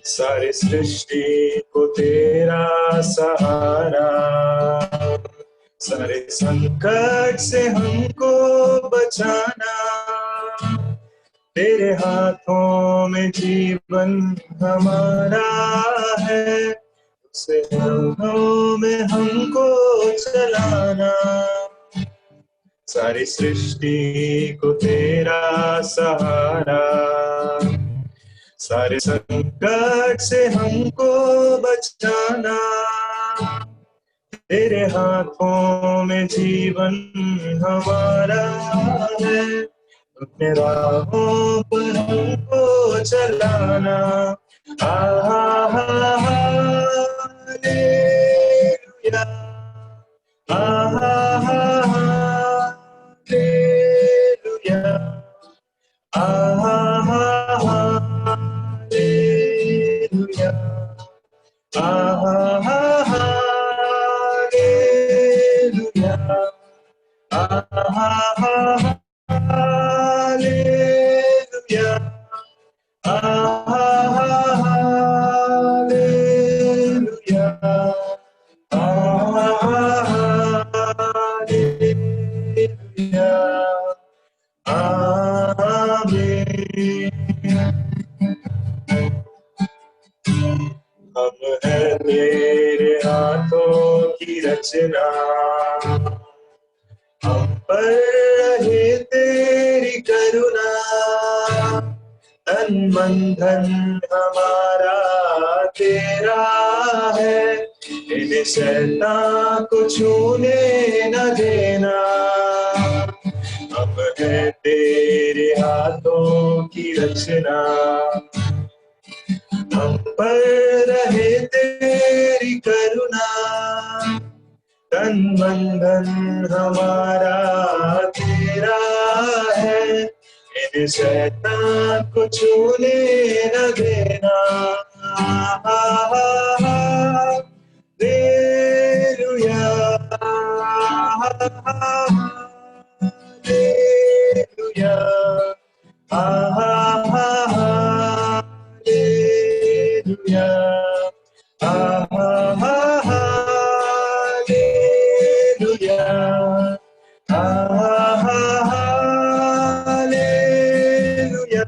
सारी सृष्टि को तेरा सहारा, सारे संकट से हमको बचाना, तेरे हाथों में जीवन हमारा है, उसे हाथों में हमको चलाना। सारी सृष्टि को तेरा सहारा, सारे संकट से हमको बचाना, तेरे हाथों में जीवन हमारा है, अपने राहों पर हमको चलाना। Hallelujah, hallelujah, hallelujah, hallelujah, hallelujah, hallelujah, hallelujah, हम हैं तेरे हाथों की रचना, हम पर रहे तेरी करुणा, तन मन धन हमारा तेरा है, इन्हें शैतान को छूने न देना। हम हैं तेरे हाथों की रचना, हम पर रहे तेरी करुणा, तन मन धन हमारा तेरा है, इन शैतान को छूने न देना। Hallelujah, hallelujah, hallelujah, hallelujah, hallelujah, hallelujah,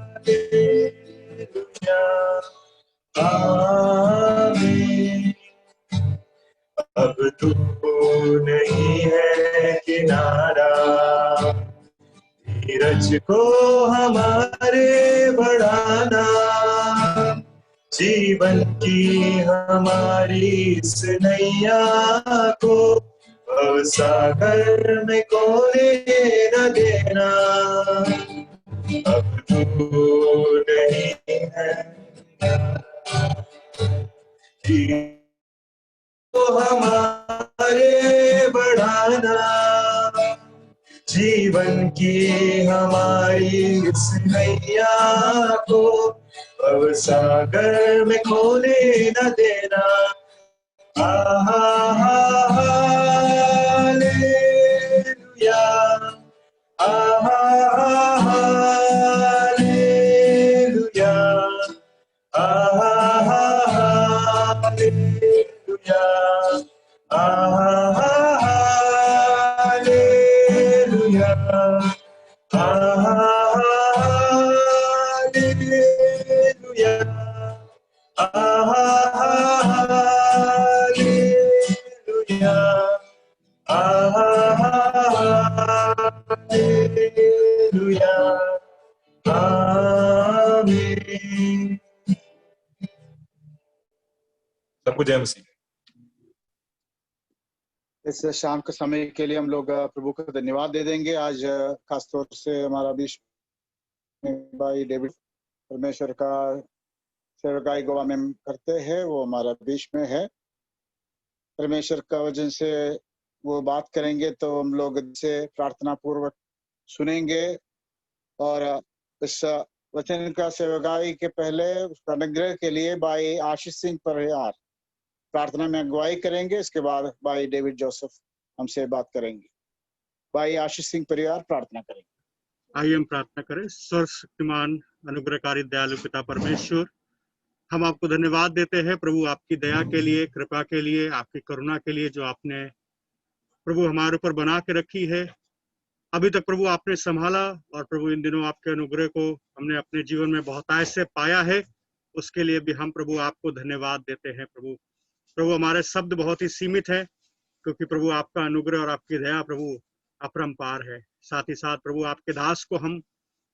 hallelujah, आमीन। अब तू नहीं है किनारा, धीरज को हमारे बढ़ाना, जीवन की हमारी इस नैया को भवसागर में कोने न देना। अब तू नहीं है तो हमारे बढ़ाना, जीवन की हमारी इस नैया को भवसागर में खोने न देना। Hallelujah, hallelujah, hallelujah, hallelujah, hallelujah, hallelujah, hallelujah. Hallelujah आमीन। सबको जय मसीह। इस शाम के समय के लिए हम लोग प्रभु को धन्यवाद दे देंगे। आज खासतौर से हमारा बीच में भाई डेविड परमेश्वर का सेवकाई गोवा में करते हैं, वो हमारा बीच में है। परमेश्वर का वचन से वो बात करेंगे तो हम लोग से प्रार्थना पूर्वक सुनेंगे और इस वचन का सेवकाई के पहले उसका अनुग्रह के लिए भाई आशीष सिंह परिहार प्रार्थना में अगुवाई करेंगे। इसके बाद भाई डेविड जोसेफ हमसे बात करेंगे। भाई आशीष सिंह परिवार प्रार्थना करेंगे। आइए हम प्रार्थना करें। सर्वशक्तिमान अनुग्रहकारी दयालु पिता परमेश्वर, हम आपको धन्यवाद देते हैं प्रभु, आपकी दया के लिए, कृपा के लिए, आपकी करुणा के लिए जो आपने प्रभु हमारे ऊपर बना के रखी है। अभी तक प्रभु आपने संभाला और प्रभु इन दिनों आपके अनुग्रह को हमने अपने जीवन में बहुतायत से पाया है। उसके लिए भी हम प्रभु आपको धन्यवाद देते हैं। प्रभु हमारे शब्द बहुत ही सीमित है, क्योंकि प्रभु आपका अनुग्रह और आपकी दया प्रभु अपरंपार है। साथ ही साथ प्रभु आपके दास को हम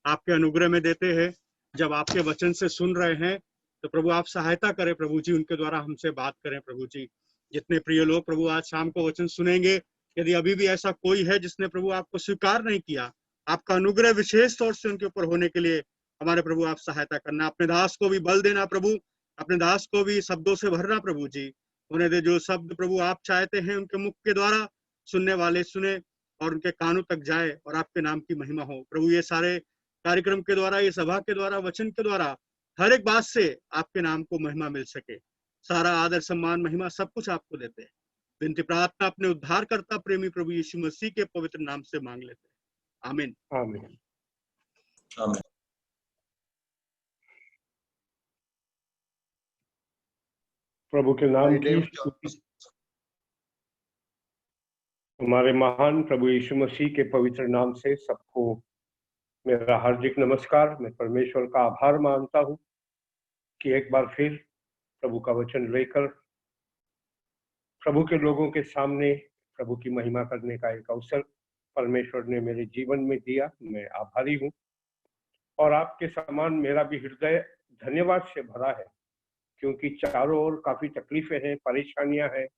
आपके अनुग्रह में देते हैं। जब आपके वचन से सुन रहे हैं तो प्रभु आप सहायता करें प्रभु जी, उनके द्वारा हमसे बात करें प्रभु जी। जितने प्रिय लोग प्रभु आज शाम को वचन सुनेंगे, यदि अभी भी ऐसा कोई है जिसने प्रभु आपको स्वीकार नहीं किया, आपका अनुग्रह विशेष तौर से उनके ऊपर होने के लिए हमारे प्रभु आप सहायता करना। अपने दास को भी बल देना प्रभु, अपने दास को भी शब्दों से भरना प्रभु जी। उन्हें दे जो शब्द प्रभु आप चाहते हैं उनके मुख के द्वारा सुनने वाले सुने और उनके कानों तक जाए और आपके नाम की महिमा हो प्रभु। ये सारे कार्यक्रम के द्वारा, ये सभा के द्वारा, वचन के द्वारा हर एक बात से आपके नाम को महिमा मिल सके। सारा आदर सम्मान महिमा सब कुछ आपको देते हैं। विनती प्रार्थना अपने उद्धारकर्ता प्रेमी प्रभु यीशु मसीह के पवित्र नाम से मांग लेते हैं, आमीन आमीन आमीन। प्रभु के नाम भाई की डेविड स्तुति। हमारे महान प्रभु यीशु मसीह के पवित्र नाम से सबको मेरा हार्दिक नमस्कार। मैं परमेश्वर का आभार मानता हूँ कि एक बार फिर प्रभु का वचन लेकर प्रभु के लोगों के सामने प्रभु की महिमा करने का एक अवसर परमेश्वर ने मेरे जीवन में दिया। मैं आभारी हूँ और आपके समान मेरा भी हृदय धन्यवाद से भरा है, क्योंकि चारों ओर काफी तकलीफें हैं, परेशानियां हैं,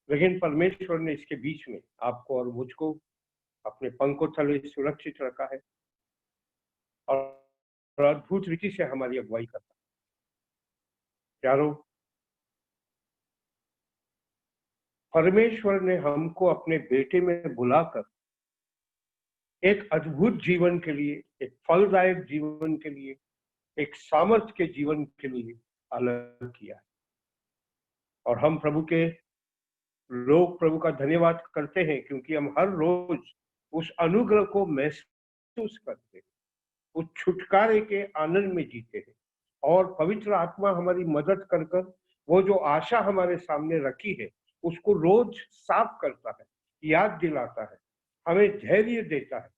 लेकिन परमेश्वर ने इसके बीच में आपको और मुझको अपने पंखों तले सुरक्षित रखा है और अद्भुत रीति से हमारी अगुवाई करता है। प्यारो, परमेश्वर ने हमको अपने बेटे में बुलाकर एक अद्भुत जीवन के लिए, एक फलदायक जीवन के लिए, एक सामर्थ्य के जीवन के लिए अलग किया है। और हम प्रभु के लोग प्रभु का धन्यवाद करते हैं, क्योंकि हम हर रोज उस अनुग्रह को महसूस करते हैं, उस छुटकारे के आनंद में जीते हैं और पवित्र आत्मा हमारी मदद कर कर वो जो आशा हमारे सामने रखी है उसको रोज साफ करता है, याद दिलाता है, हमें धैर्य देता है।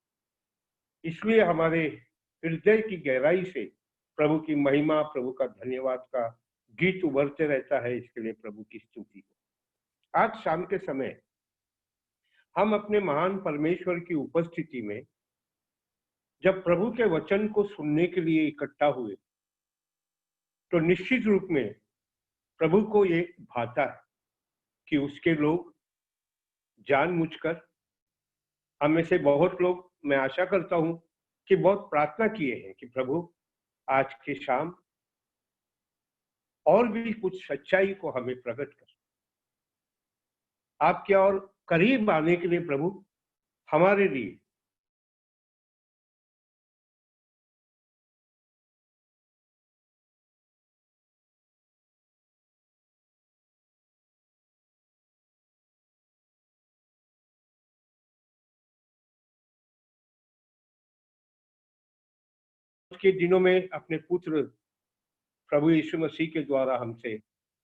इसलिए हमारे हृदय की गहराई से प्रभु की महिमा, प्रभु का धन्यवाद का गीत उभरते रहता है। इसके लिए प्रभु की स्तुति हो। आज शाम के समय हम अपने महान परमेश्वर की उपस्थिति में जब प्रभु के वचन को सुनने के लिए इकट्ठा हुए तो निश्चित रूप में प्रभु को ये भाता है कि उसके लोग जानबूझकर, हम में से बहुत लोग, मैं आशा करता हूं कि बहुत प्रार्थना किए हैं कि प्रभु आज की शाम और भी कुछ सच्चाई को हमें प्रकट कर, आपके और करीब आने के लिए प्रभु हमारे लिए के दिनों में अपने पुत्र प्रभु यीशु मसीह के द्वारा हमसे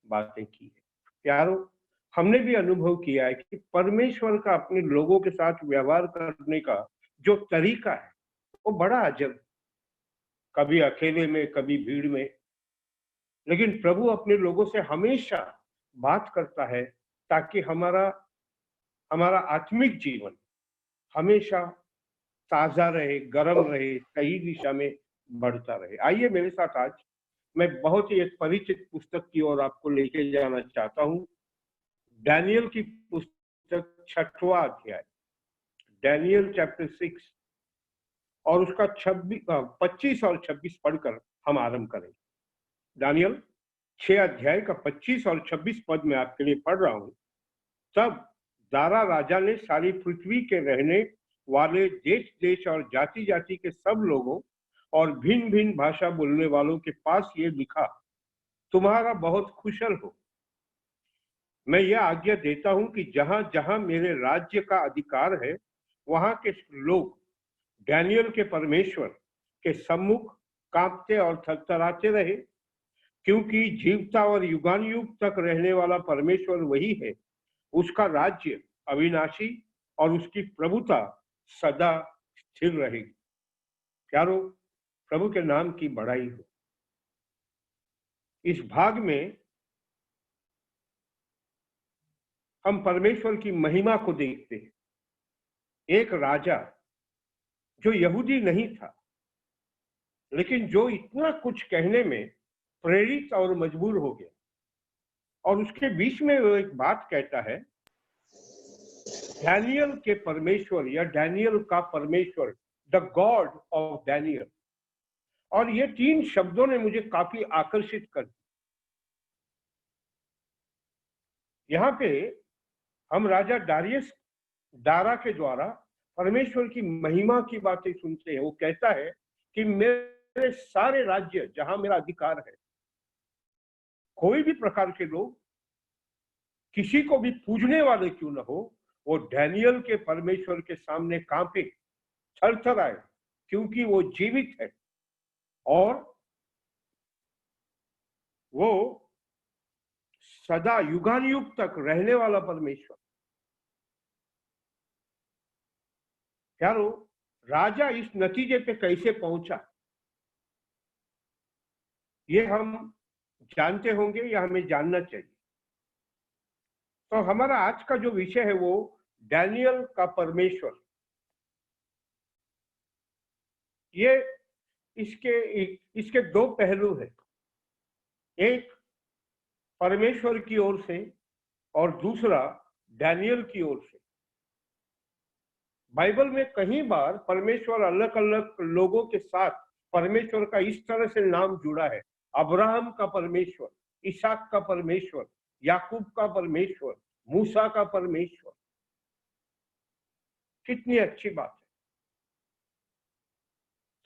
बातें की है। प्यारो, हमने भी अनुभव किया है कि परमेश्वर का अपने लोगों के साथ व्यवहार करने का जो तरीका है वो बड़ा अजब, कभी अकेले में, कभी भीड़ में, लेकिन प्रभु अपने लोगों से हमेशा बात करता है ताकि हमारा आत्मिक जीवन हमेशा ताजा रहे, गर्म रहे, सही दिशा में बढ़ता रहे। आइए मेरे साथ आज मैं बहुत ही एक परिचित पुस्तक की ओर आपको लेके जाना चाहता हूँ। डैनियल की पुस्तक 6वां अध्याय, डैनियल चैप्टर 6, और उसका 25 और 26 पढ़कर हम आरंभ करेंगे। दानियल 6 अध्याय का 25 और 26 पद में आपके लिए पढ़ रहा हूं। तब दारा राजा ने सारी पृथ्वी के रहने वाले देश देश और जाति जाति के सब लोगों और भिन्न भिन्न भाषा बोलने वालों के पास ये लिखा, तुम्हारा बहुत कुशल हो। मैं यह आज्ञा देता हूं कि जहां जहां मेरे राज्य का अधिकार है वहां के लोग डैनियल के परमेश्वर के सम्मुख कांपते और थरथराते रहे, क्योंकि जीवता और युगान युग तक रहने वाला परमेश्वर वही है। उसका राज्य अविनाशी और उसकी प्रभुता सदा स्थिर रहेगी। प्यारो, प्रभु के नाम की बड़ाई हो। इस भाग में हम परमेश्वर की महिमा को देखते हैं। एक राजा जो यहूदी नहीं था, लेकिन जो इतना कुछ कहने में प्रेरित और मजबूर हो गया, और उसके बीच में वो एक बात कहता है, डैनियल के परमेश्वर या डैनियल का परमेश्वर, द गॉड ऑफ डैनियल। और ये 3 शब्दों ने मुझे काफी आकर्षित कर दिया। यहाँ पे हम राजा दारा के द्वारा परमेश्वर की महिमा की बातें सुनते हैं। वो कहता है कि मेरे सारे राज्य जहां मेरा अधिकार है, कोई भी प्रकार के लोग किसी को भी पूजने वाले क्यों न हो, वो डैनियल के परमेश्वर के सामने कांपे, थरथराए, क्योंकि वो जीवित है और वो सदा युगान युग तक रहने वाला परमेश्वर। यारो, राजा इस नतीजे पे कैसे पहुंचा, ये हम जानते होंगे या हमें जानना चाहिए। तो हमारा आज का जो विषय है वो डैनियल का परमेश्वर। ये इसके 2 पहलू हैं, एक परमेश्वर की ओर से और दूसरा डैनियल की ओर से। बाइबल में कई बार परमेश्वर अलग अलग लोगों के साथ परमेश्वर का इस तरह से नाम जुड़ा है। अब्राहम का परमेश्वर, इसहाक का परमेश्वर, याकूब का परमेश्वर, मूसा का परमेश्वर। कितनी अच्छी बात है।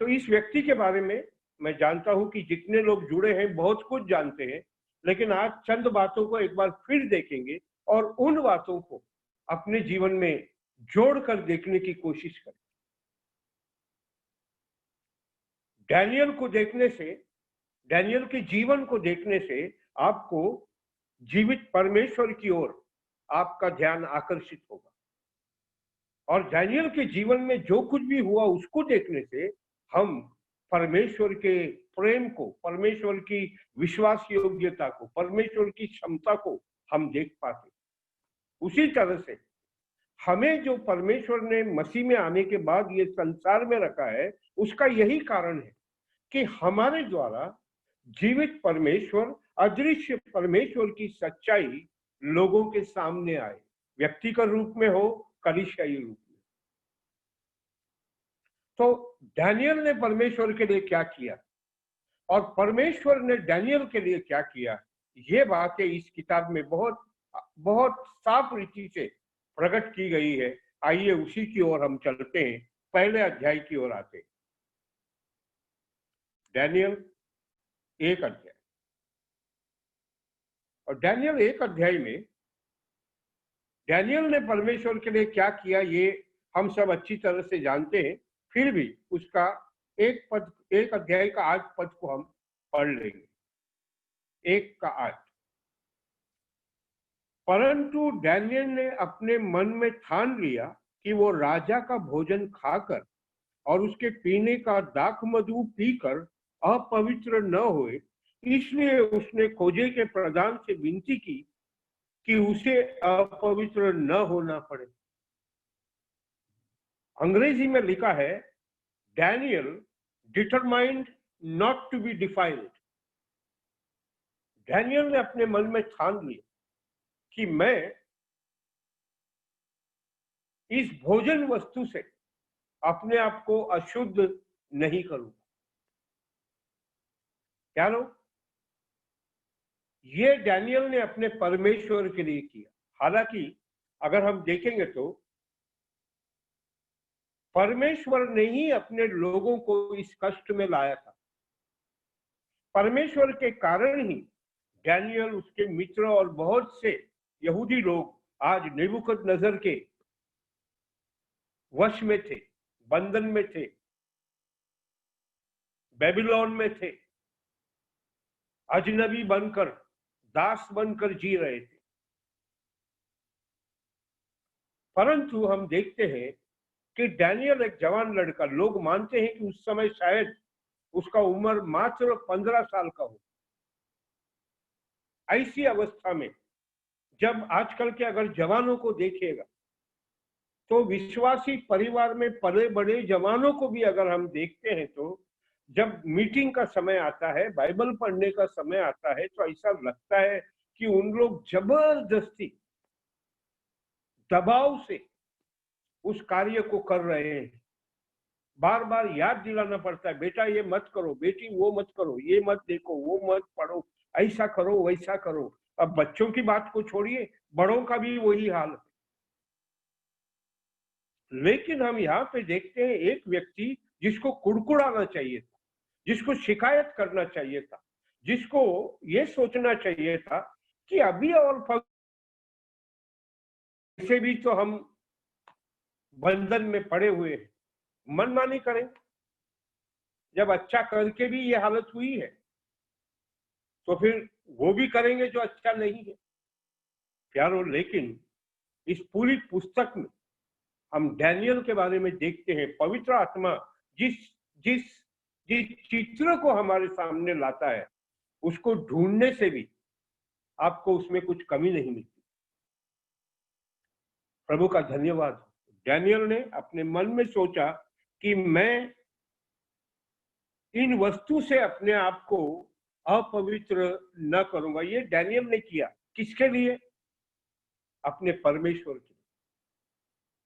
तो इस व्यक्ति के बारे में मैं जानता हूं कि जितने लोग जुड़े हैं बहुत कुछ जानते हैं, लेकिन आज चंद बातों को एक बार फिर देखेंगे और उन बातों को अपने जीवन में जोड़कर देखने की कोशिश करें। डैनियल को देखने से, डैनियल के जीवन को देखने से आपको जीवित परमेश्वर की ओर आपका ध्यान आकर्षित होगा, और डैनियल के जीवन में जो कुछ भी हुआ उसको देखने से हम परमेश्वर के प्रेम को, परमेश्वर की विश्वास योग्यता को, परमेश्वर की क्षमता को हम देख पाते। उसी तरह से हमें जो परमेश्वर ने मसीह में आने के बाद ये संसार में रखा है, उसका यही कारण है कि हमारे द्वारा जीवित परमेश्वर, अदृश्य परमेश्वर की सच्चाई लोगों के सामने आए, व्यक्तिगत रूप में हो, कलीसियाई रूप में। तो डैनियल ने परमेश्वर के लिए क्या किया और परमेश्वर ने डैनियल के लिए क्या किया, ये बातें इस किताब में बहुत बहुत साफ रीति से प्रकट की गई है। आइए उसी की ओर हम चलते हैं, पहले अध्याय की ओर आते हैं। डैनियल 1 अध्याय। और डैनियल 1 अध्याय में डैनियल ने परमेश्वर के लिए क्या किया ये हम सब अच्छी तरह से जानते हैं। फिर भी उसका एक अध्याय का 8 पद को हम पढ़ लेंगे। 1 का 8। परंतु डैनियल ने अपने मन में ठान लिया कि वो राजा का भोजन खाकर और उसके पीने का दाख मधु पीकर अपवित्र न होए, इसलिए उसने खोजे के प्रधान से विनती की कि उसे अपवित्र न होना पड़े। अंग्रेजी में लिखा है, Daniel determined not to be defiled. Daniel ने अपने मन में ठान लिया कि मैं इस भोजन वस्तु से अपने आप को अशुद्ध नहीं करूंगा। क्या लो, ये डैनियल ने अपने परमेश्वर के लिए किया। हालांकि अगर हम देखेंगे तो परमेश्वर ने ही अपने लोगों को इस कष्ट में लाया था। परमेश्वर के कारण ही डैनियल, उसके मित्र और बहुत से यहूदी लोग आज नेबुकदनेस्सर के वश में थे, बंधन में थे, बेबीलोन में थे, अजनबी बनकर, दास बनकर जी रहे थे। परंतु हम देखते हैं कि डैनियल एक जवान लड़का, लोग मानते हैं कि उस समय शायद उसका उम्र मात्र 15 साल का हो। ऐसी अवस्था में जब आजकल के अगर जवानों को देखिएगा तो विश्वासी परिवार में पले बड़े जवानों को भी अगर हम देखते हैं तो जब मीटिंग का समय आता है, बाइबल पढ़ने का समय आता है, तो ऐसा लगता है कि उन लोग जबरदस्ती दबाव से उस कार्य को कर रहे हैं। बार बार याद दिलाना पड़ता है, बेटा ये मत करो, बेटी वो मत करो, ये मत देखो, वो मत पढ़ो, ऐसा करो, वैसा करो। अब बच्चों की बात को छोड़िए, बड़ों का भी वही हाल है। लेकिन हम यहाँ पे देखते हैं एक व्यक्ति जिसको कुड़कुड़ाना चाहिए था, जिसको शिकायत करना चाहिए था, जिसको ये सोचना चाहिए था कि अभी और से भी तो हम बंधन में पड़े हुए हैं, मनमानी करें। जब अच्छा करके भी ये हालत हुई है तो फिर वो भी करेंगे जो अच्छा नहीं है। प्यारो, लेकिन इस पूरी पुस्तक में हम डैनियल के बारे में देखते हैं, पवित्र आत्मा जिस जिस जिस चित्र को हमारे सामने लाता है उसको ढूंढने से भी आपको उसमें कुछ कमी नहीं मिलती। प्रभु का धन्यवाद। डैनियल ने अपने मन में सोचा कि मैं इन वस्तु से अपने आप को अपवित्र न करूंगा। ये डैनियल ने किया, किसके लिए? अपने परमेश्वर के लिए।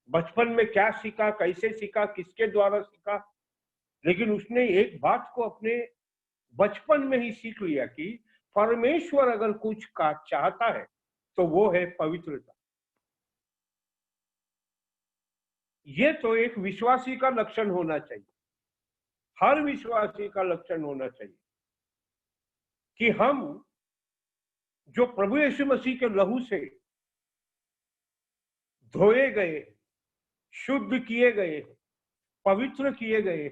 बचपन में क्या सीखा, कैसे सीखा, किसके द्वारा सीखा, लेकिन उसने एक बात को अपने बचपन में ही सीख लिया कि परमेश्वर अगर कुछ का चाहता है तो वो है पवित्रता। ये तो एक विश्वासी का लक्षण होना चाहिए, हर विश्वासी का लक्षण होना चाहिए कि हम जो प्रभु यीशु मसीह के लहू से धोए गए, शुद्ध किए गए, पवित्र किए गए,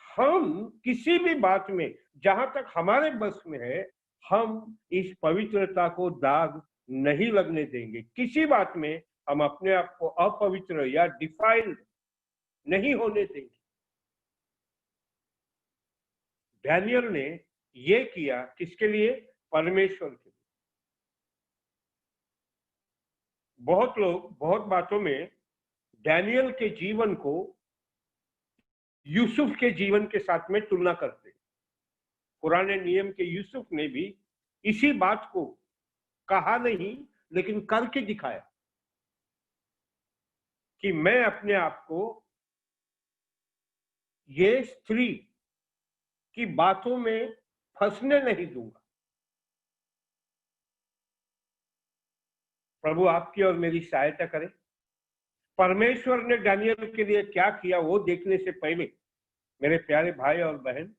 हम किसी भी बात में जहां तक हमारे बस में है हम इस पवित्रता को दाग नहीं लगने देंगे। किसी बात में हम अपने आप को अपवित्र या डिफाइल्ड नहीं होने देंगे। डैनियल ने ये किया, किसके लिए? परमेश्वर के लिए। बहुत लोग बहुत बातों में डैनियल के जीवन को यूसुफ के जीवन के साथ में तुलना करते हैं। पुराने नियम के यूसुफ ने भी इसी बात को कहा नहीं लेकिन करके दिखाया कि मैं अपने आप को ये स्त्री की बातों में फंसने नहीं दूंगा। प्रभु आपकी और मेरी सहायता करे। परमेश्वर ने डैनियल के लिए क्या किया वो देखने से पहले मेरे प्यारे भाई और बहन,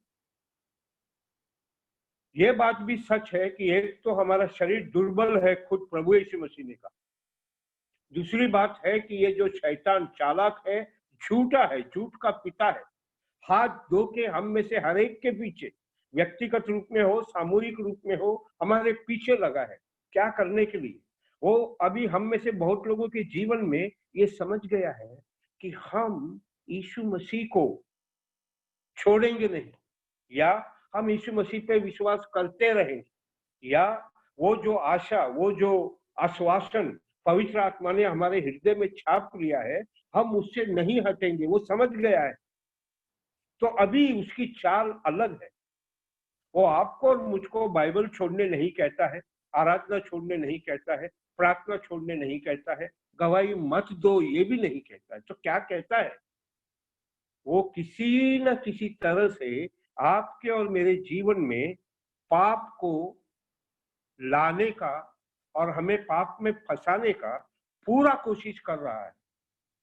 ये बात भी सच है कि एक तो हमारा शरीर दुर्बल है, खुद प्रभु यीशु मसीह ने कहा। दूसरी बात है कि ये जो शैतान चालाक है, झूठा है, झूठ का पिता है, हाथ धो के हम में से हर एक के पीछे, व्यक्तिगत रूप में हो, सामूहिक रूप में हो, हमारे पीछे लगा है। क्या करने के लिए? वो अभी हम में से बहुत लोगों के जीवन में ये समझ गया है कि हम यीशु मसीह को छोड़ेंगे नहीं, या हम यीशु मसीह पे विश्वास करते रहेंगे, या वो जो आशा, वो जो आश्वासन पवित्र आत्मा ने हमारे हृदय में छाप लिया है, हम उससे नहीं हटेंगे। वो समझ गया है, तो अभी उसकी चाल अलग है। वो आपको और मुझको बाइबल छोड़ने नहीं कहता है, आराधना छोड़ने नहीं कहता है, प्रार्थना छोड़ने नहीं कहता है, गवाही मत दो ये भी नहीं कहता है। तो क्या कहता है? वो किसी न किसी तरह से आपके और मेरे जीवन में पाप को लाने का और हमें पाप में फंसाने का पूरा कोशिश कर रहा है।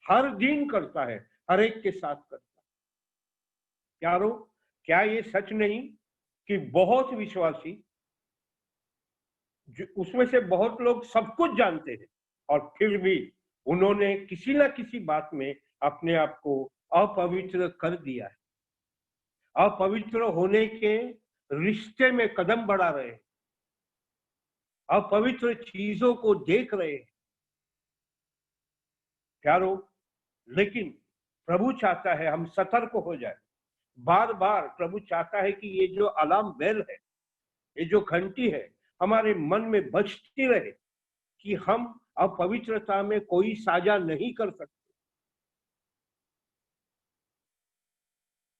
हर दिन करता है, हर एक के साथ करता है। प्यारो, क्या ये सच नहीं कि बहुत विश्वासी, उसमें से बहुत लोग सब कुछ जानते हैं और फिर भी उन्होंने किसी न किसी बात में अपने आप को अपवित्र कर दिया है, अपवित्र होने के रिश्ते में कदम बढ़ा रहे हैं, अपवित्र चीजों को देख रहे हैं। प्यारो, लेकिन प्रभु चाहता है हम सतर्क हो जाए। बार बार प्रभु चाहता है कि ये जो अलार्म बेल है, ये जो घंटी है, हमारे मन में बजती रहे कि हम अपवित्रता में कोई साझा नहीं कर सकते।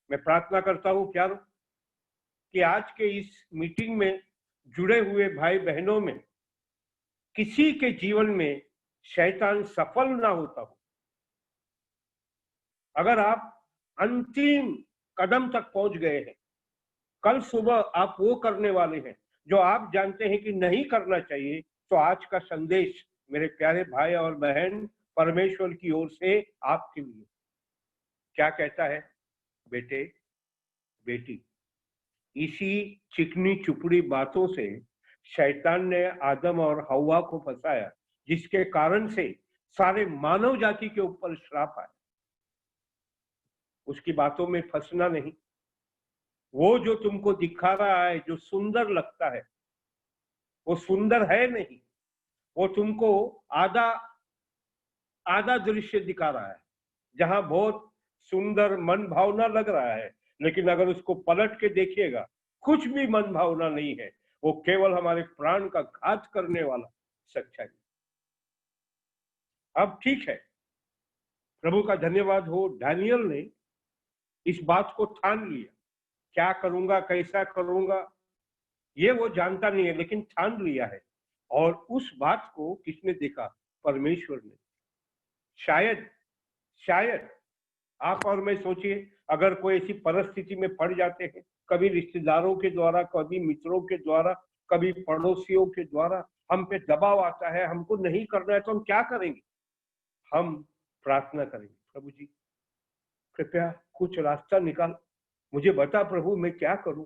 मैं प्रार्थना करता हूं प्यारो कि आज के इस मीटिंग में जुड़े हुए भाई बहनों में किसी के जीवन में शैतान सफल ना होता हो। अगर आप अंतिम कदम तक पहुंच गए हैं, कल सुबह आप वो करने वाले हैं जो आप जानते हैं कि नहीं करना चाहिए, तो आज का संदेश मेरे प्यारे भाई और बहन परमेश्वर की ओर से आपके लिए क्या कहता है? बेटे बेटी, इसी चिकनी चुपड़ी बातों से शैतान ने आदम और हव्वा को फंसाया, जिसके कारण से सारे मानव जाति के ऊपर श्राप आया। उसकी बातों में फंसना नहीं। वो जो तुमको दिखा रहा है, जो सुंदर लगता है, वो सुंदर है नहीं। वो तुमको आधा आधा दृश्य दिखा रहा है, जहां बहुत सुंदर मन भावना लग रहा है, लेकिन अगर उसको पलट के देखिएगा, कुछ भी मन भावना नहीं है। वो केवल हमारे प्राण का घात करने वाला सच्चाई। अब ठीक है, प्रभु का धन्यवाद हो, दानियल ने इस बात को ठान लिया। क्या करूंगा, कैसा करूंगा, ये वो जानता नहीं है, लेकिन ठान लिया है। और उस बात को किसने देखा? परमेश्वर ने। शायद शायद आप और मैं सोचिए, अगर कोई ऐसी परिस्थिति में पड़ जाते हैं, कभी रिश्तेदारों के द्वारा, कभी मित्रों के द्वारा, कभी पड़ोसियों के द्वारा हम पे दबाव आता है, हमको नहीं करना है, तो हम क्या करेंगे? हम प्रार्थना करेंगे, प्रभु जी कृपया कुछ रास्ता निकाल, मुझे बता प्रभु मैं क्या करूं,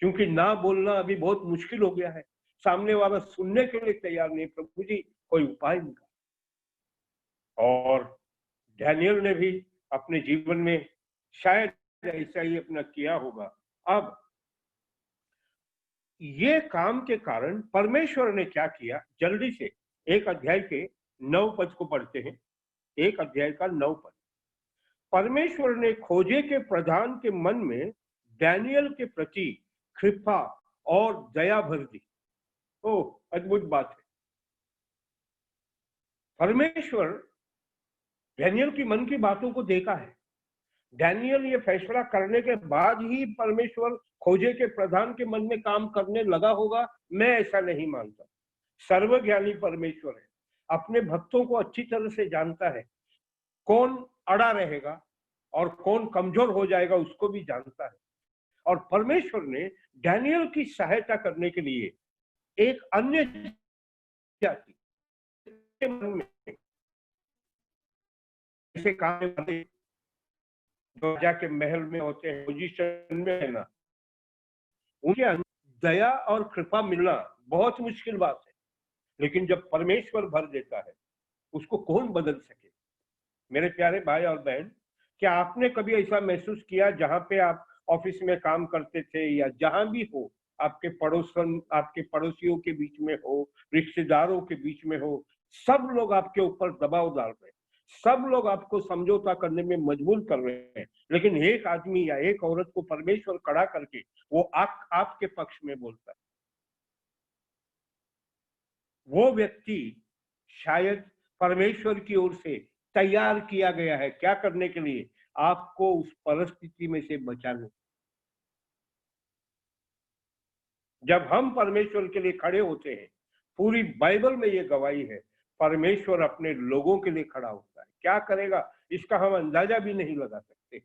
क्योंकि ना बोलना अभी बहुत मुश्किल हो गया है, सामने वाला सुनने के लिए तैयार नहीं। प्रभु जी कोई उपाय निकाल। और डैनियल ने भी अपने जीवन में शायद ऐसा ही अपना किया होगा। अब ये काम के कारण परमेश्वर ने क्या किया, जल्दी से एक अध्याय के 9 पद को पढ़ते हैं। एक अध्याय का 9 पद। परमेश्वर ने खोजे के प्रधान के मन में डैनियल के प्रति कृपा और दया भर दी। ओह, अद्भुत बात है। परमेश्वर डैनियल की मन की बातों को देखा है। डैनियल ये फैसला करने के बाद ही परमेश्वर खोजे के प्रधान के मन में काम करने लगा होगा, मैं ऐसा नहीं मानता। सर्वज्ञानी परमेश्वर है, अपने भक्तों को अच्छी तरह से जानता है, कौन अड़ा रहेगा और कौन कमजोर हो जाएगा उसको भी जानता है। और परमेश्वर ने डैनियल की सहायता करने के लिए एक अन्य जाति के मन में ऐसे काम जो राजा के महल में होते हैं, पोजीशन में है ना, उनके अंदर दया और कृपा मिलना बहुत मुश्किल बात है, लेकिन जब परमेश्वर भर देता है उसको कौन बदल सके। मेरे प्यारे भाई और बहन, क्या आपने कभी ऐसा महसूस किया जहां पे आप ऑफिस में काम करते थे या जहां भी हो, आपके पड़ोसन, आपके पड़ोसियों के बीच में हो, रिश्तेदारों के बीच में हो, सब लोग आपके ऊपर दबाव डाल रहे हैं, सब लोग आपको समझौता करने में मजबूर कर रहे हैं, लेकिन एक आदमी या एक औरत को परमेश्वर खड़ा करके वो आपके पक्ष में बोलता है। वो व्यक्ति शायद परमेश्वर की ओर से तैयार किया गया है। क्या करने के लिए? आपको उस परिस्थिति में से बचाने। जब हम परमेश्वर के लिए खड़े होते हैं, पूरी बाइबल में ये गवाही है, परमेश्वर अपने लोगों के लिए खड़ा होता है। क्या करेगा इसका हम अंदाजा भी नहीं लगा सकते।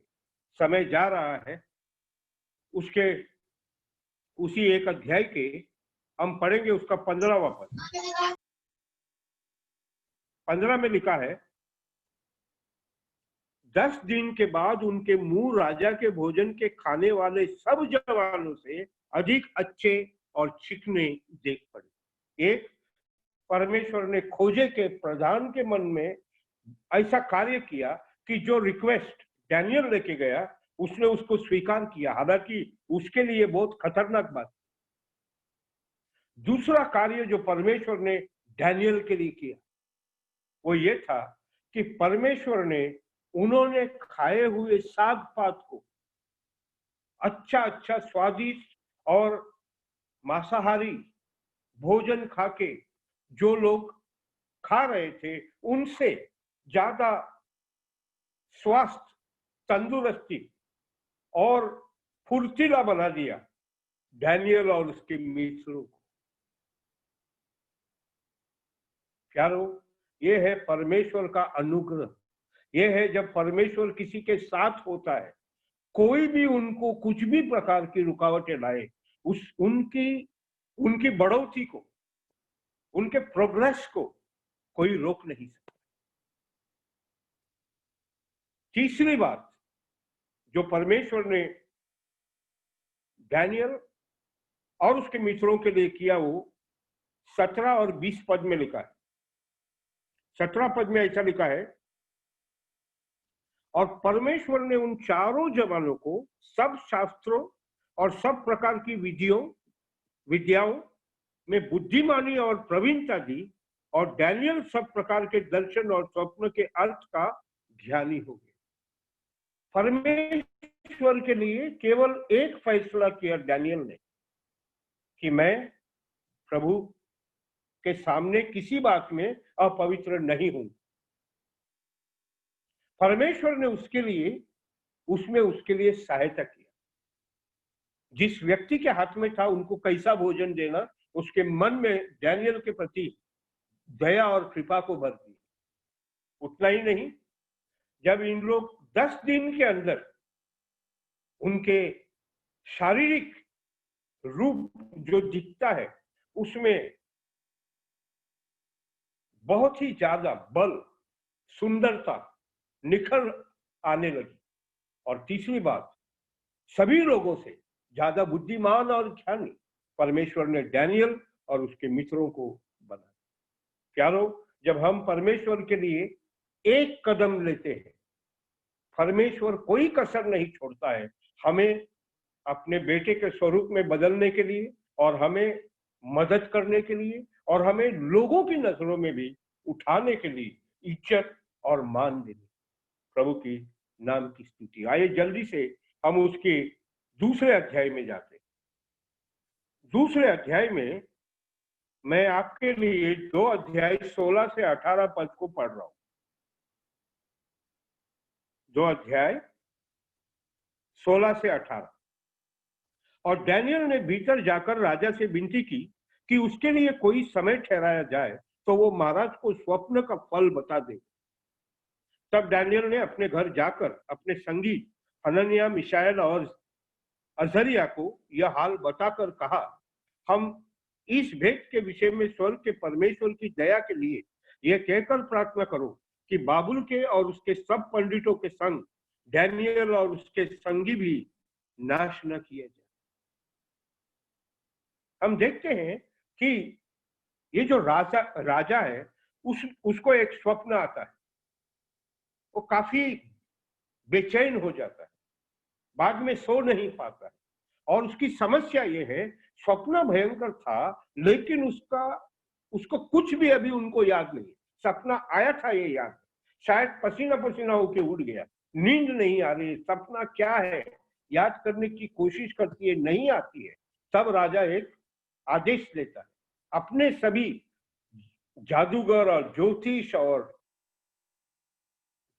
समय जा रहा है, उसके उसी एक अध्याय के हम पढ़ेंगे उसका 15वां पद। 15 में लिखा है, 10 दिन के बाद उनके मुंह राजा के भोजन के खाने वाले सब जवानों से अधिक अच्छे और चिकने देख पड़े। एक परमेश्वर ने खोजे के प्रधान के मन में ऐसा कार्य किया कि जो रिक्वेस्ट डैनियल लेके गया उसने उसको स्वीकार किया, हालांकि उसके लिए बहुत खतरनाक बात। दूसरा कार्य जो परमेश्वर ने डैनियल के लिए किया वो ये था कि परमेश्वर ने उन्होंने खाए हुए साग पात को अच्छा अच्छा स्वादिष्ट और मांसाहारी भोजन खाके जो लोग खा रहे थे उनसे ज्यादा स्वास्थ्य, तंदुरुस्ती और फुर्तीला बना दिया डैनियल और उसके मित्रों को। प्यारो, ये है परमेश्वर का अनुग्रह। ये है जब परमेश्वर किसी के साथ होता है, कोई भी उनको कुछ भी प्रकार की रुकावटें लाए, उनकी बढ़ोतरी को, उनके प्रोग्रेस को कोई रोक नहीं सकता। तीसरी बात जो परमेश्वर ने डैनियल और उसके मित्रों के लिए किया वो 17 और 20 पद में लिखा है। 17 पद में ऐसा लिखा है, और परमेश्वर ने उन चारों जवानों को सब शास्त्रों और सब प्रकार की विद्याओं में बुद्धिमानी और प्रवीणता दी, और डैनियल सब प्रकार के दर्शन और स्वप्न के अर्थ का ज्ञानी हो गया। परमेश्वर के लिए केवल एक फैसला किया डैनियल ने कि मैं प्रभु के सामने किसी बात में अपवित्र नहीं हूं। परमेश्वर ने उसके लिए सहायता किया। जिस व्यक्ति के हाथ में था उनको कैसा भोजन देना, उसके मन में डैनियल के प्रति दया और कृपा को भर दी। उतना ही नहीं, जब इन लोग 10 दिन के अंदर उनके शारीरिक रूप जो दिखता है उसमें बहुत ही ज्यादा बल, सुंदरता निखर आने लगी। और तीसरी बात, सभी लोगों से ज्यादा बुद्धिमान और ज्ञानी परमेश्वर ने डैनियल और उसके मित्रों को बनाया। प्यारो, जब हम परमेश्वर के लिए एक कदम लेते हैं, परमेश्वर कोई कसर नहीं छोड़ता है हमें अपने बेटे के स्वरूप में बदलने के लिए, और हमें मदद करने के लिए, और हमें लोगों की नजरों में भी उठाने के लिए इज्जत और मान देने। प्रभु की नाम की स्तुति। आइए जल्दी से हम उसके दूसरे अध्याय में जाते। दूसरे अध्याय में मैं आपके लिए 2 अध्याय 16 से 18 पद को पढ़ रहा हूं। 2 अध्याय 16 से 18। और डैनियल ने भीतर जाकर राजा से विनती की कि उसके लिए कोई समय ठहराया जाए तो वो महाराज को स्वप्न का फल बता दे। तब डैनियल ने अपने घर जाकर अपने संगी हनन्याह, मिशाएल और अजरिया को यह हाल बताकर कहा, हम इस भेद के विषय में स्वर्ग के परमेश्वर की दया के लिए यह कहकर प्रार्थना करो कि बाबुल के और उसके सब पंडितों के संग डैनियल और उसके संगी भी नाश न किए जाए। हम देखते हैं कि ये जो राजा है उसको एक स्वप्न आता है। वो काफी बेचैन हो जाता है, बाद में सो नहीं पाता है, और उसकी समस्या ये है, स्वप्न भयंकर था लेकिन उसको कुछ भी अभी उनको याद नहीं। सपना आया था ये याद, शायद पसीना पसीना होके उड़ गया, नींद नहीं आ रही, सपना क्या है याद करने की कोशिश करती है, नहीं आती है। तब राजा एक आदेश देता है, अपने सभी जादूगर और ज्योतिष और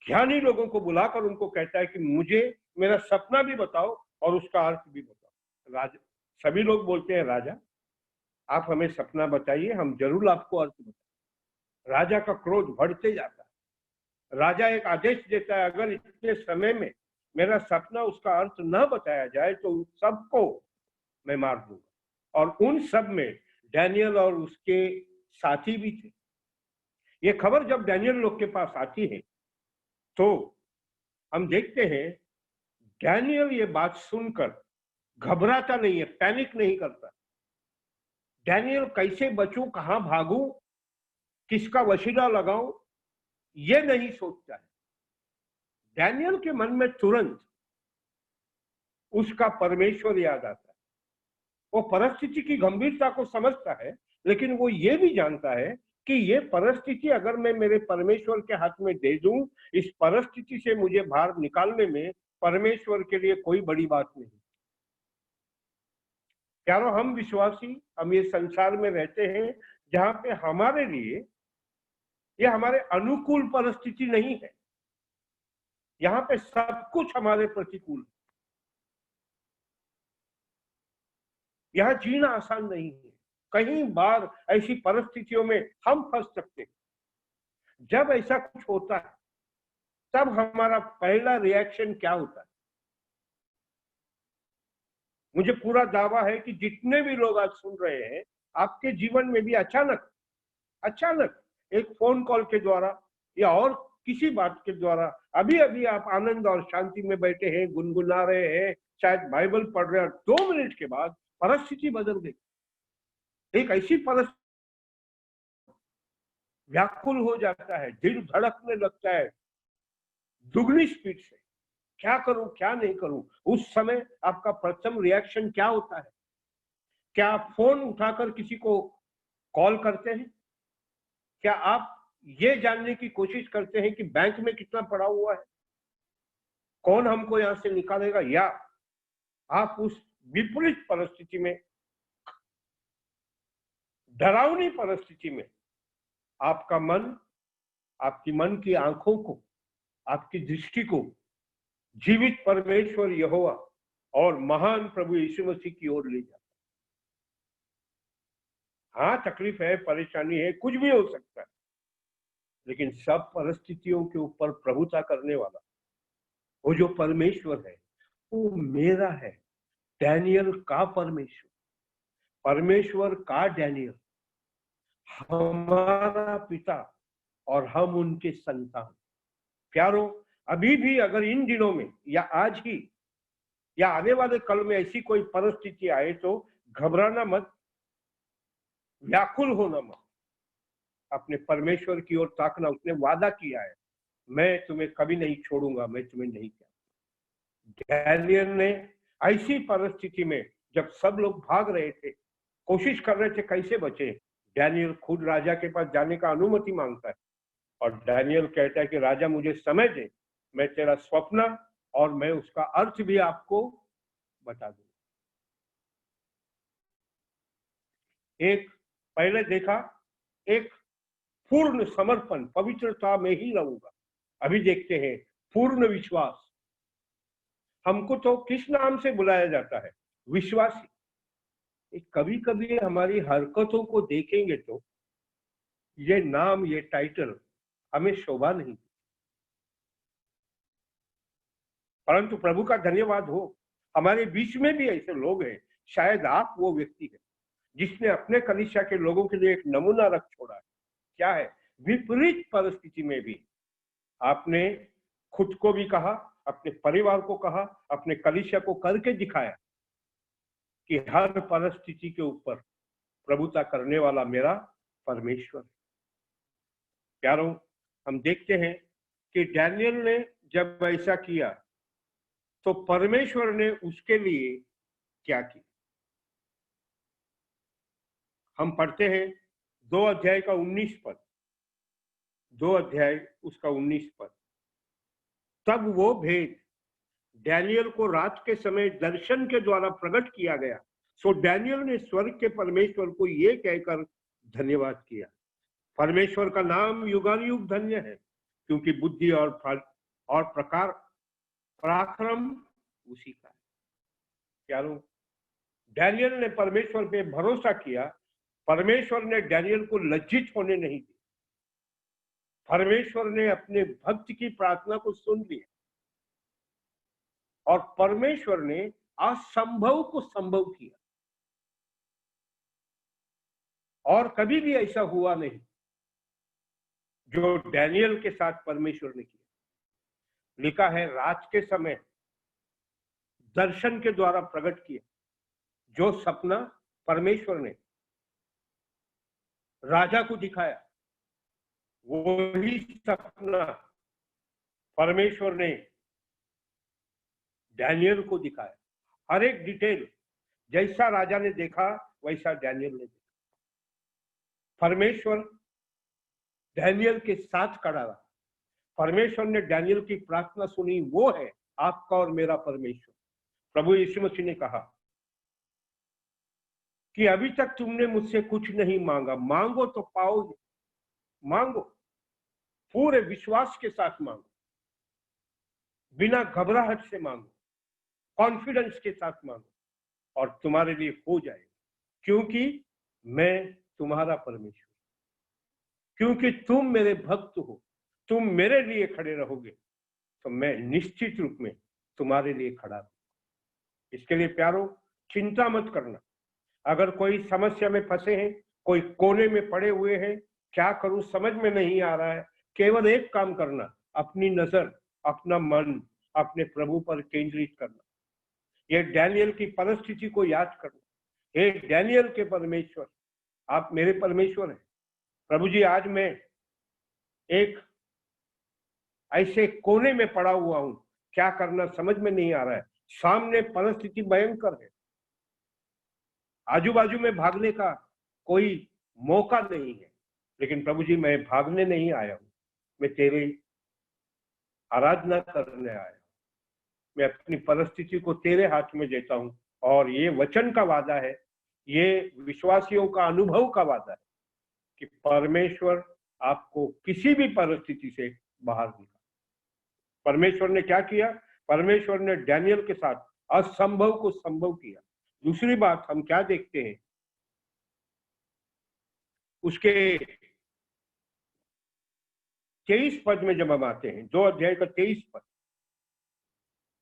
ज्ञानी लोगों को बुलाकर उनको कहता है कि मुझे मेरा सपना भी बताओ और उसका अर्थ भी बताओ। राजा, सभी लोग बोलते हैं राजा आप हमें सपना बताइए, हम जरूर आपको अर्थ बताएं। राजा का क्रोध बढ़ते जाता है। राजा एक आदेश देता है, अगर इतने समय में मेरा सपना उसका अर्थ न बताया जाए तो उन सबको मैं मार दूंगा। और उन सब में डैनियल और उसके साथी भी थे। ये खबर जब डैनियल लोग के पास आती है तो हम देखते हैं डैनियल ये बात सुनकर घबराता नहीं है, पैनिक नहीं करता। डैनियल कैसे बचूं, कहां भागूं, किसका वसीला लगाऊं, ये नहीं सोचता है। डैनियल के मन में तुरंत उसका परमेश्वर याद आता है। वो परिस्थिति की गंभीरता को समझता है, लेकिन वो ये भी जानता है कि ये परिस्थिति अगर मैं मेरे परमेश्वर के हाथ में दे दूं, इस परिस्थिति से मुझे बाहर निकालने में परमेश्वर के लिए कोई बड़ी बात नहीं। प्यारो, हम विश्वासी, हम ये संसार में रहते हैं जहां पे हमारे लिए ये हमारे अनुकूल परिस्थिति नहीं है। यहाँ पे सब कुछ हमारे प्रतिकूल है। यहाँ जीना आसान नहीं है। कई बार ऐसी परिस्थितियों में हम फंस सकते हैं। जब ऐसा कुछ होता है तब हमारा पहला रिएक्शन क्या होता है? मुझे पूरा दावा है कि जितने भी लोग आज सुन रहे हैं, आपके जीवन में भी अचानक एक फोन कॉल के द्वारा या और किसी बात के द्वारा अभी अभी आप आनंद और शांति में बैठे हैं, गुनगुना रहे हैं, शायद बाइबल पढ़ रहे हैं, 2 मिनट के बाद परिस्थिति बदल गई। एक ऐसी परिस्थिति व्याकुल हो जाता है, दिल धड़कने लगता है दुगनी स्पीड से। क्या करूं, क्या नहीं करूं? उस समय आपका प्रथम रिएक्शन क्या होता है? क्या आप फोन उठाकर किसी को कॉल करते हैं? क्या आप ये जानने की कोशिश करते हैं कि बैंक में कितना पड़ा हुआ है, कौन हमको यहां से निकालेगा? या आप उस विपरीत परिस्थिति में, डरावनी परिस्थिति में आपका मन, आपकी मन की आंखों को, आपकी दृष्टि को जीवित परमेश्वर यहोवा और महान प्रभु यीशु मसीह की ओर ले जाता है। हाँ, तकलीफ है, परेशानी है, कुछ भी हो सकता है, लेकिन सब परिस्थितियों के ऊपर प्रभुता करने वाला वो जो परमेश्वर है वो मेरा है। डैनियल का परमेश्वर, परमेश्वर का डैनियल, हमारा पिता और हम उनके संतान। प्यारो, अभी भी अगर इन दिनों में या आज ही या आने वाले कल में ऐसी कोई परिस्थिति आए तो घबराना मत, व्याकुल होना मत। अपने परमेश्वर की ओर ताकना। उसने वादा किया है, मैं तुम्हें कभी नहीं छोड़ूंगा, मैं तुम्हें नहीं क्या। डैनियल ने ऐसी परिस्थिति में जब सब लोग भाग रहे थे, कोशिश कर रहे थे कैसे बचे, डैनियल खुद राजा के पास जाने का अनुमति मांगता है और डैनियल कहता है कि राजा मुझे समय दे, मैं तेरा स्वप्न और मैं उसका अर्थ भी आपको बता दूंगा। एक पहले देखा, एक पूर्ण समर्पण, पवित्रता में ही रहूंगा। अभी देखते हैं पूर्ण विश्वास। हमको तो किस नाम से बुलाया जाता है? विश्वासी। कभी कभी हमारी हरकतों को देखेंगे तो ये नाम, ये टाइटल हमें शोभा नहीं, परंतु प्रभु का धन्यवाद हो, हमारे बीच में भी ऐसे लोग हैं। शायद आप वो व्यक्ति है जिसने अपने कलीसिया के लोगों के लिए एक नमूना रख छोड़ा है। क्या है? विपरीत परिस्थिति में भी आपने खुद को भी कहा, अपने परिवार को कहा, अपने कलीसिया को करके दिखाया कि हर परिस्थिति के ऊपर प्रभुता करने वाला मेरा परमेश्वर। प्यारो, हम देखते हैं कि डैनियल ने जब ऐसा किया तो परमेश्वर ने उसके लिए क्या किया। हम पढ़ते हैं 2 अध्याय का 19 पद, 2 अध्याय उसका 19 पद। तब वो भेद डैनियल को रात के समय दर्शन के द्वारा प्रकट किया गया। सो डैनियल ने स्वर्ग के परमेश्वर को ये कहकर धन्यवाद किया, परमेश्वर का नाम युगानुयुग धन्य है, क्योंकि बुद्धि और प्रकार पराक्रम उसी का है। प्यारों, डैनियल ने परमेश्वर पे भरोसा किया। परमेश्वर ने डैनियल को लज्जित होने नहीं दिया। परमेश्वर ने अपने भक्त की प्रार्थना को सुन लिया और परमेश्वर ने असंभव को संभव किया। और कभी भी ऐसा हुआ नहीं जो डैनियल के साथ परमेश्वर ने किया। लिखा है, रात के समय दर्शन के द्वारा प्रकट किया। जो सपना परमेश्वर ने राजा को दिखाया, वही सपना परमेश्वर ने डैनियल को दिखाया। हर एक डिटेल जैसा राजा ने देखा वैसा डैनियल ने देखा। परमेश्वर डैनियल के साथ खड़ा रहा। परमेश्वर ने डैनियल की प्रार्थना सुनी। वो है आपका और मेरा परमेश्वर। प्रभु यीशु मसीह ने कहा कि अभी तक तुमने मुझसे कुछ नहीं मांगा, मांगो तो पाओगे। मांगो, पूरे विश्वास के साथ मांगो, बिना घबराहट से मांगो, कॉन्फिडेंस के साथ मांगो और तुम्हारे लिए हो जाएगा, क्योंकि मैं तुम्हारा परमेश्वर, क्योंकि तुम मेरे भक्त हो, तुम मेरे लिए खड़े रहोगे तो मैं निश्चित रूप में तुम्हारे लिए खड़ा हूं। इसके लिए प्यारो, चिंता मत करना। अगर कोई समस्या में फंसे हैं, कोई कोने में पड़े हुए हैं, क्या करूं समझ में नहीं आ रहा है, केवल एक काम करना, अपनी नजर, अपना मन अपने प्रभु पर केंद्रित करना। ये डैनियल की परिस्थिति को याद करना। हे डैनियल के परमेश्वर, आप मेरे परमेश्वर हैं। प्रभु जी, आज मैं एक ऐसे कोने में पड़ा हुआ हूं, क्या करना समझ में नहीं आ रहा है। सामने परिस्थिति भयंकर है, आजू बाजू में भागने का कोई मौका नहीं है, लेकिन प्रभु जी मैं भागने नहीं आया हूं, मैं तेरी आराधना करने आया हूं। मैं अपनी परिस्थिति को तेरे हाथ में देता हूं और ये वचन का वादा है, ये विश्वासियों का अनुभव का वादा है कि परमेश्वर आपको किसी भी परिस्थिति से बाहर निकाले। परमेश्वर ने क्या किया? परमेश्वर ने डैनियल के साथ असंभव को संभव किया। दूसरी बात हम क्या देखते हैं, उसके 23 पद में जब हम आते हैं, 2 अध्याय का 23 पद,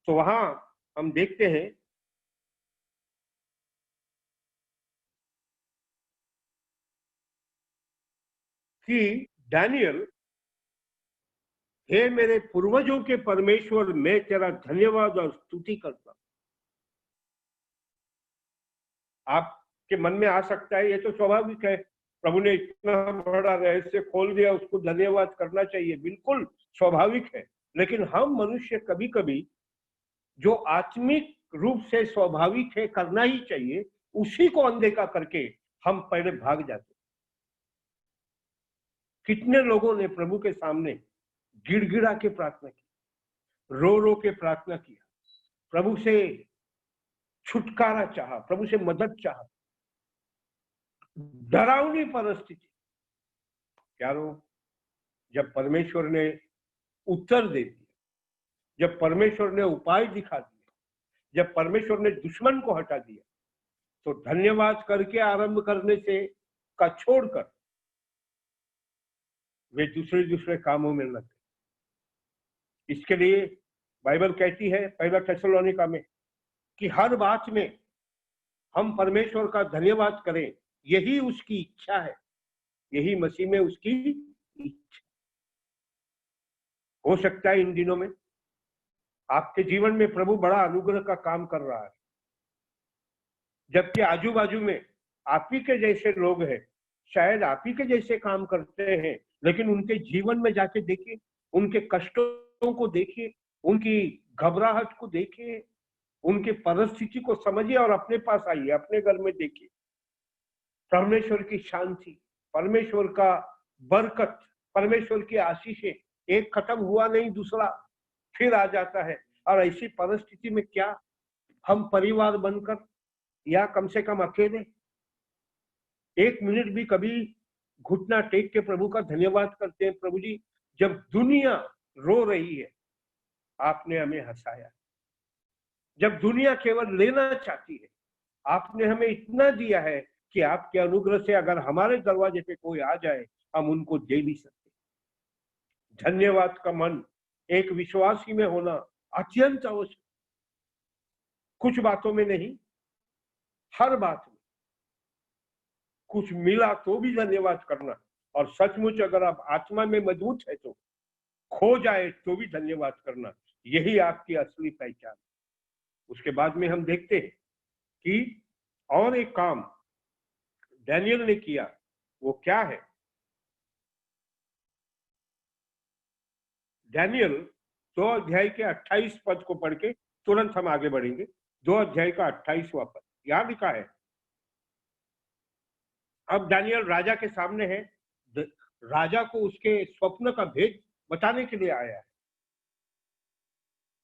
तो वहां हम देखते हैं कि डैनियल, हे मेरे पूर्वजों के परमेश्वर, मैं तेरा धन्यवाद और स्तुति करता हूं। आपके मन में आ सकता है ये तो स्वाभाविक है, प्रभु ने इतना बड़ा रहस्य खोल दिया, उसको धन्यवाद करना चाहिए। बिल्कुल स्वाभाविक है, लेकिन हम मनुष्य कभी कभी जो आत्मिक रूप से स्वाभाविक है करना ही चाहिए, उसी को अनदेखा करके हम पहले भाग जाते। कितने लोगों ने प्रभु के सामने गिड़गिड़ा के प्रार्थना की, रो रो के प्रार्थना किया, प्रभु से छुटकारा चाहा, प्रभु से मदद चाहा। डरावनी परिस्थिति। प्यारो, जब परमेश्वर ने उत्तर दे दिया, जब परमेश्वर ने उपाय दिखा दिया, जब परमेश्वर ने दुश्मन को हटा दिया, तो धन्यवाद करके आरंभ करने से का छोड़कर वे दूसरे कामों में लग गए। इसके लिए बाइबल कहती है 1 थिस्सलुनीका में कि हर बात में हम परमेश्वर का धन्यवाद करें, यही उसकी इच्छा है, यही मसीह में उसकी इच्छा। हो सकता है इन दिनों में आपके जीवन में प्रभु बड़ा अनुग्रह का काम कर रहा है, जबकि आजू बाजू में आप ही के जैसे लोग हैं, शायद आप ही के जैसे काम करते हैं, लेकिन उनके जीवन में जाके देखिए, उनके कष्टों को देखिए, उनकी घबराहट को देखिए, उनके परिस्थिति को समझिए और अपने पास आइए, अपने घर में देखिए। परमेश्वर की शांति, परमेश्वर का बरकत, परमेश्वर की आशीषें, एक खत्म हुआ नहीं दूसरा फिर आ जाता है। और ऐसी परिस्थिति में क्या हम परिवार बनकर या कम से कम अकेले एक मिनट भी कभी घुटना टेक के प्रभु का धन्यवाद करते हैं। प्रभु जी, जब दुनिया रो रही है, आपने हमें हंसाया। जब दुनिया केवल लेना चाहती है, आपने हमें इतना दिया है कि आपके अनुग्रह से अगर हमारे दरवाजे पे कोई आ जाए, हम उनको दे भी सकते। धन्यवाद का मन एक विश्वासी में होना अत्यंत आवश्यक। कुछ बातों में नहीं, हर बात में। कुछ मिला तो भी धन्यवाद करना, और सचमुच अगर आप आत्मा में मजबूत है तो खो जाए तो भी धन्यवाद करना, यही आपकी असली पहचान। उसके बाद में हम देखते हैं कि और एक काम डैनियल ने किया, वो क्या है? डैनियल 2 अध्याय के 28 पद को पढ़ के तुरंत हम आगे बढ़ेंगे। 2 अध्याय का 28वां पद, यहां लिखा है, अब डैनियल राजा के सामने है। राजा को उसके स्वप्न का भेद बताने के लिए आया है।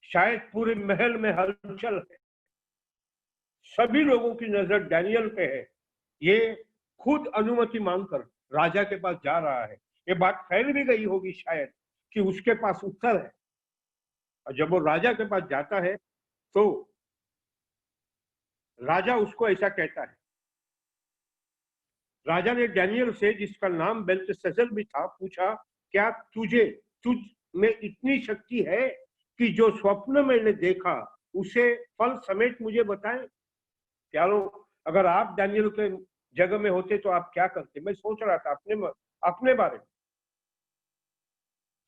शायद पूरे महल में हलचल है, सभी लोगों की नजर डैनियल पे है। ये खुद अनुमति मांगकर राजा के पास जा रहा है। ये बात फैल भी गई होगी शायद कि उसके पास उत्तर है। और जब वो राजा के पास जाता है तो राजा उसको ऐसा कहता है। राजा ने डैनियल से, जिसका नाम बेल्तशस्सर भी था, पूछा, क्या तुझ में इतनी शक्ति है कि जो स्वप्न मैंने देखा उसे फल समेत मुझे बताएं? प्यारो, अगर आप डैनियल के जगह में होते तो आप क्या करते? मैं सोच रहा था अपने बारे में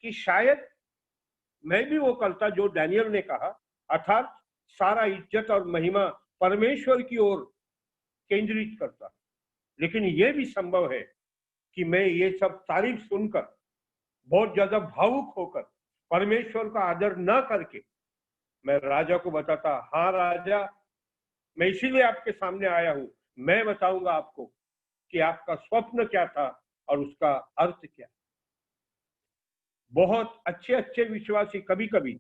कि शायद मैं भी वो करता जो डैनियल ने कहा, अर्थात सारा इज्जत और महिमा परमेश्वर की ओर केंद्रित करता। लेकिन यह भी संभव है कि मैं ये सब तारीफ सुनकर बहुत ज्यादा भावुक होकर परमेश्वर का आदर न करके मैं राजा को बताता, हाँ राजा, मैं इसीलिए आपके सामने आया हूं, मैं बताऊंगा आपको कि आपका स्वप्न क्या था और उसका अर्थ क्या। बहुत अच्छे अच्छे विश्वासी कभी कभी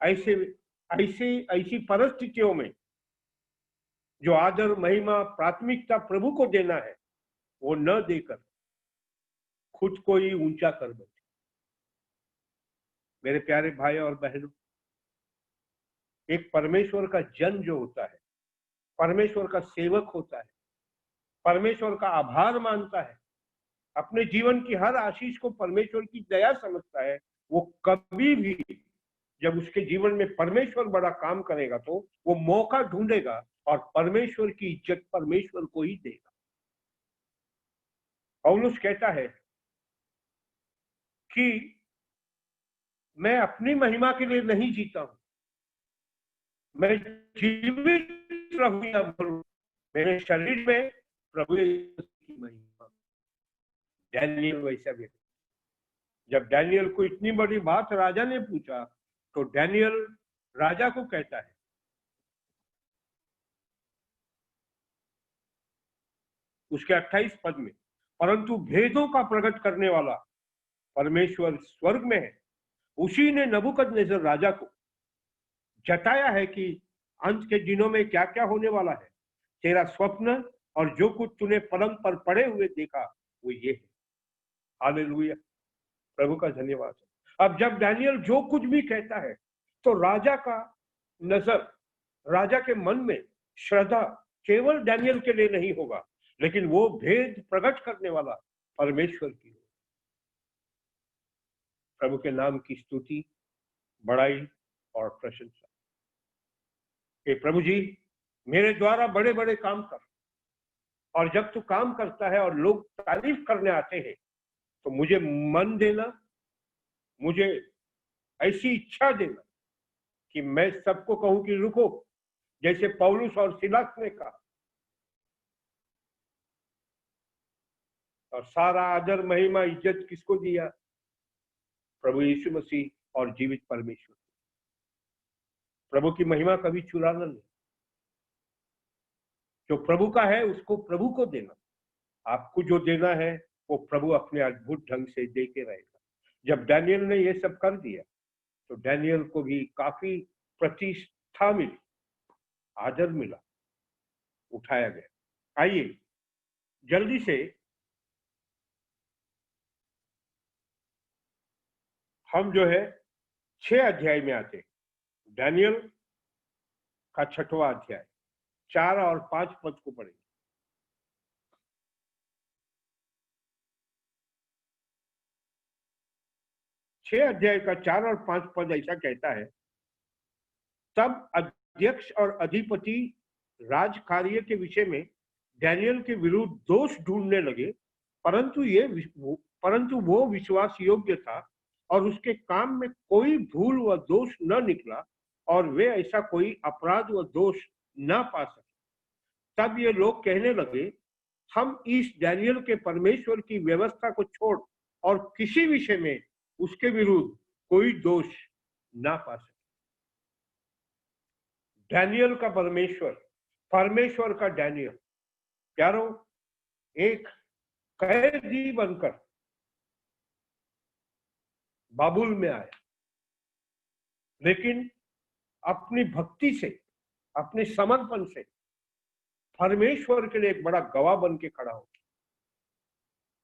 ऐसी परिस्थितियों में जो आदर, महिमा, प्राथमिकता प्रभु को देना है, वो न देकर खुद को ही ऊंचा कर बैठे। मेरे प्यारे भाई और बहनों, एक परमेश्वर का जन जो होता है, परमेश्वर का सेवक होता है, परमेश्वर का आभार मानता है, अपने जीवन की हर आशीष को परमेश्वर की दया समझता है, वो कभी भी जब उसके जीवन में परमेश्वर बड़ा काम करेगा तो वो मौका ढूंढेगा और परमेश्वर की इज्जत परमेश्वर को ही देगा। पौलुस कहता है कि मैं अपनी महिमा के लिए नहीं जीता हूं, मैं जीवित रहूं या मरूं, मेरे शरीर में प्रभु यीशु की महिमा। डैनियल वैसा व्यक्ति, जब डैनियल को इतनी बड़ी बात राजा ने पूछा तो डैनियल राजा को कहता है, उसके 28 पद में, परंतु भेदों का प्रकट करने वाला परमेश्वर स्वर्ग में है, उसी ने नबूकदनेस्सर राजा को जताया है कि अंत के दिनों में क्या क्या होने वाला है। तेरा स्वप्न और जो कुछ तूने पलंग पर पड़े हुए देखा वो ये है। हालेलुया, प्रभु का धन्यवाद। अब जब डैनियल जो कुछ भी कहता है तो राजा का नजर, राजा के मन में श्रद्धा केवल डैनियल के लिए नहीं होगा, लेकिन वो भेद प्रकट करने वाला परमेश्वर की। प्रभु के नाम की स्तुति, बड़ाई और प्रशंसा। हे प्रभु जी, मेरे द्वारा बड़े बड़े काम कर, और जब तू काम करता है और लोग तारीफ करने आते हैं तो मुझे मन देना, मुझे ऐसी इच्छा देना कि मैं सबको कहूं कि रुको, जैसे पौलुस और सिलास ने कहा। और सारा आदर, महिमा, इज्जत किसको दिया? प्रभु यीशु मसीह और जीवित परमेश्वर। प्रभु की महिमा कभी चुराना नहीं, जो प्रभु का है उसको प्रभु को देना। आपको जो देना है वो प्रभु अपने अद्भुत ढंग से दे के रहेगा। जब डैनियल ने ये सब कर दिया तो डैनियल को भी काफी प्रतिष्ठा मिली, आदर मिला, उठाया गया। आइए जल्दी से हम जो है 6 अध्याय में आते हैं। डैनियल का 6वां अध्याय 4 और 5 पद को पढ़ेंगे। 6 अध्याय का 4 और 5 पद ऐसा कहता है, तब अध्यक्ष और अधिपति राज कार्य के विषय में डैनियल के विरुद्ध दोष ढूंढने लगे, परंतु वो विश्वास योग्य था और उसके काम में कोई भूल व दोष न निकला और वे ऐसा कोई अपराध व दोष न पा सके। तब ये लोग कहने लगे, हम इस डैनियल के परमेश्वर की व्यवस्था को छोड़ और किसी विषय में उसके विरुद्ध कोई दोष ना पा सके। डैनियल का परमेश्वर, परमेश्वर का डैनियल, प्यारों, एक कैदी बनकर बाबुल में आया, लेकिन अपनी भक्ति से, अपने समर्पण से परमेश्वर के लिए एक बड़ा गवाह बन के खड़ा हो।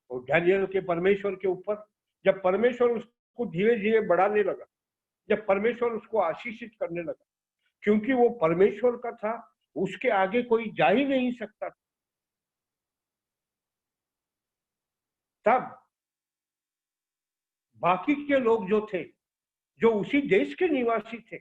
और डैनियल के परमेश्वर के ऊपर जब परमेश्वर उसको धीरे धीरे बढ़ाने लगा, जब परमेश्वर उसको आशीषित करने लगा, क्योंकि वो परमेश्वर का था, उसके आगे कोई जा ही नहीं सकता, तब बाकी के लोग जो थे, जो उसी देश के निवासी थे,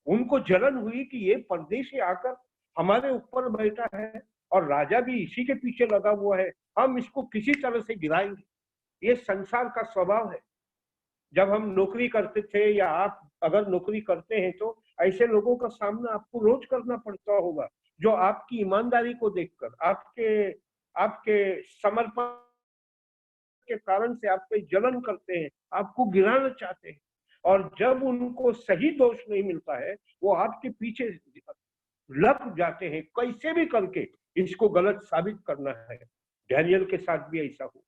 उनको जलन हुई कि ये परदेशी आकर हमारे ऊपर बैठा है और राजा भी इसी के पीछे लगा हुआ है, हम इसको किसी तरह से गिराएंगे। ये संसार का स्वभाव है। जब हम नौकरी करते थे या आप अगर नौकरी करते हैं तो ऐसे लोगों का सामना आपको रोज करना पड़ता होगा, जो आपकी ईमानदारी को देखकर, आपके समर्पण के कारण से आप पे जलन करते हैं, आपको गिराना चाहते हैं, और जब उनको सही दोष नहीं मिलता है वो आपके पीछे लग जाते हैं, कैसे भी करके इसको गलत साबित करना है। डैनियल के साथ भी ऐसा हुआ,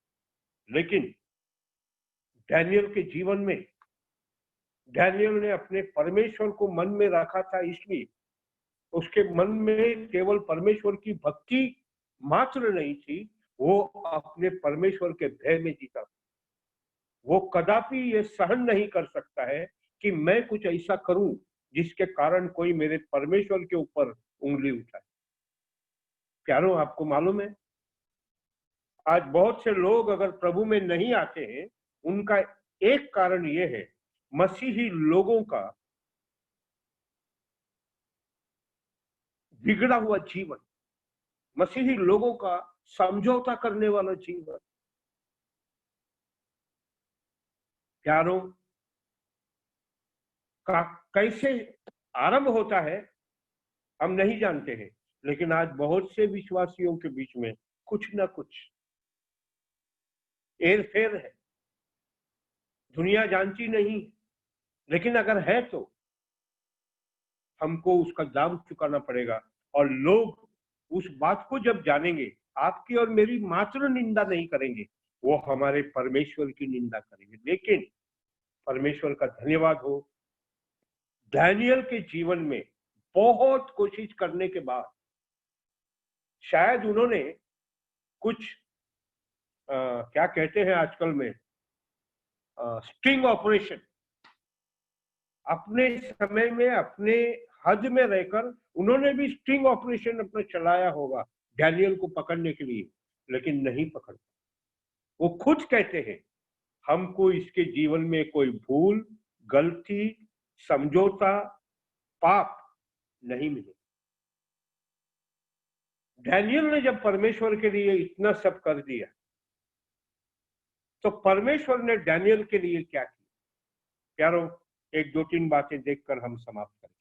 लेकिन डैनियल के जीवन में डैनियल ने अपने परमेश्वर को मन में रखा था, इसलिए उसके मन में केवल परमेश्वर की भक्ति मात्र नहीं थी, वो अपने परमेश्वर के भय में जीता। वो कदापि ये सहन नहीं कर सकता है कि मैं कुछ ऐसा करूं जिसके कारण कोई मेरे परमेश्वर के ऊपर उंगली उठाए। प्यारों, आपको मालूम है, आज बहुत से लोग अगर प्रभु में नहीं आते हैं, उनका एक कारण ये है, मसीही लोगों का बिगड़ा हुआ जीवन, मसीही लोगों का समझौता करने वाला जीवन। प्यारों, का कैसे आरंभ होता है हम नहीं जानते हैं, लेकिन आज बहुत से विश्वासियों के बीच में कुछ ना कुछ हेर-फेर है। दुनिया जानती नहीं, लेकिन अगर है तो हमको उसका दाम चुकाना पड़ेगा, और लोग उस बात को जब जानेंगे, आपकी और मेरी मात्र निंदा नहीं करेंगे, वो हमारे परमेश्वर की निंदा करेंगे। लेकिन परमेश्वर का धन्यवाद हो, डैनियल के जीवन में बहुत कोशिश करने के बाद शायद उन्होंने कुछ क्या कहते हैं आजकल में, स्टिंग ऑपरेशन, अपने समय में अपने हद में रहकर उन्होंने भी स्टिंग ऑपरेशन अपना चलाया होगा डैनियल को पकड़ने के लिए, लेकिन नहीं पकड़। वो खुद कहते हैं, हमको इसके जीवन में कोई भूल, गलती, समझौता, पाप नहीं मिले। डैनियल ने जब परमेश्वर के लिए इतना सब कर दिया, तो परमेश्वर ने डैनियल के लिए क्या किया? प्यारों, एक दो तीन बातें देखकर हम समाप्त करें।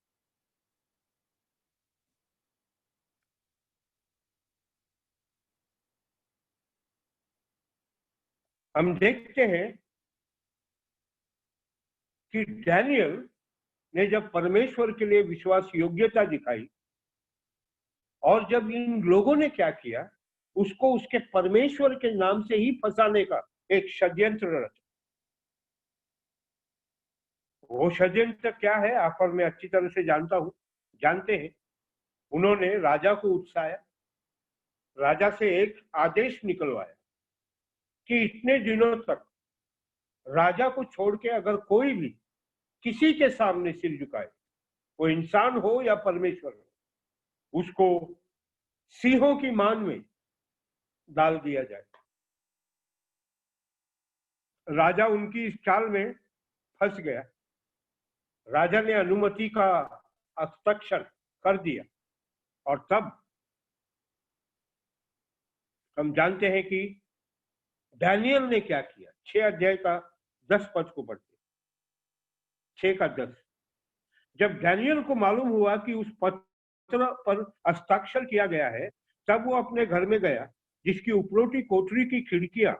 हम देखते हैं कि डैनियल ने जब परमेश्वर के लिए विश्वास योग्यता दिखाई, और जब इन लोगों ने क्या किया, उसको उसके परमेश्वर के नाम से ही फंसाने का एक षड्यंत्र रचा। वो षड्यंत्र क्या है आप और मैं अच्छी तरह से जानते हैं। उन्होंने राजा को उकसाया, राजा से एक आदेश निकलवाया कि इतने दिनों तक राजा को छोड़ के अगर कोई भी किसी के सामने सिर झुकाए, वो इंसान हो या परमेश्वर हो, उसको सिंहों की मान में डाल दिया जाए। राजा उनकी इस चाल में फंस गया। राजा ने अनुमति का हस्ताक्षर कर दिया और तब हम जानते हैं कि डैनियल ने क्या किया। 6 अध्याय का 10 पद को पढ़ते, 6 का 10। जब डैनियल को मालूम हुआ कि उस पत्र पर हस्ताक्षर किया गया है, तब वो अपने घर में गया, जिसकी उपरोटी कोठरी की खिड़कियां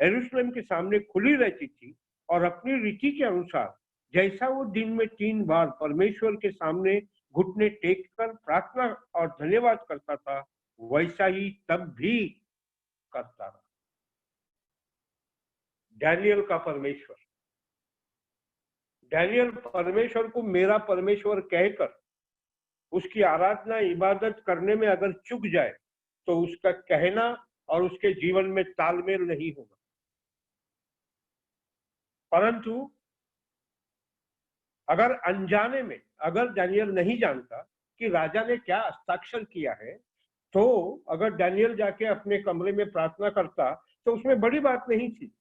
यरूशलेम के सामने खुली रहती थी, और अपनी रीति के अनुसार जैसा वो दिन में 3 बार परमेश्वर के सामने घुटने टेक कर प्रार्थना और धन्यवाद करता था, वैसा ही तब भी करता रहा। डैनियल का परमेश्वर, डैनियल परमेश्वर को मेरा परमेश्वर कहकर उसकी आराधना इबादत करने में अगर चूक जाए तो उसका कहना और उसके जीवन में तालमेल नहीं होगा। परंतु अगर अनजाने में, अगर डैनियल नहीं जानता कि राजा ने क्या हस्ताक्षर किया है, तो अगर डैनियल जाके अपने कमरे में प्रार्थना करता तो उसमें बड़ी बात नहीं थी।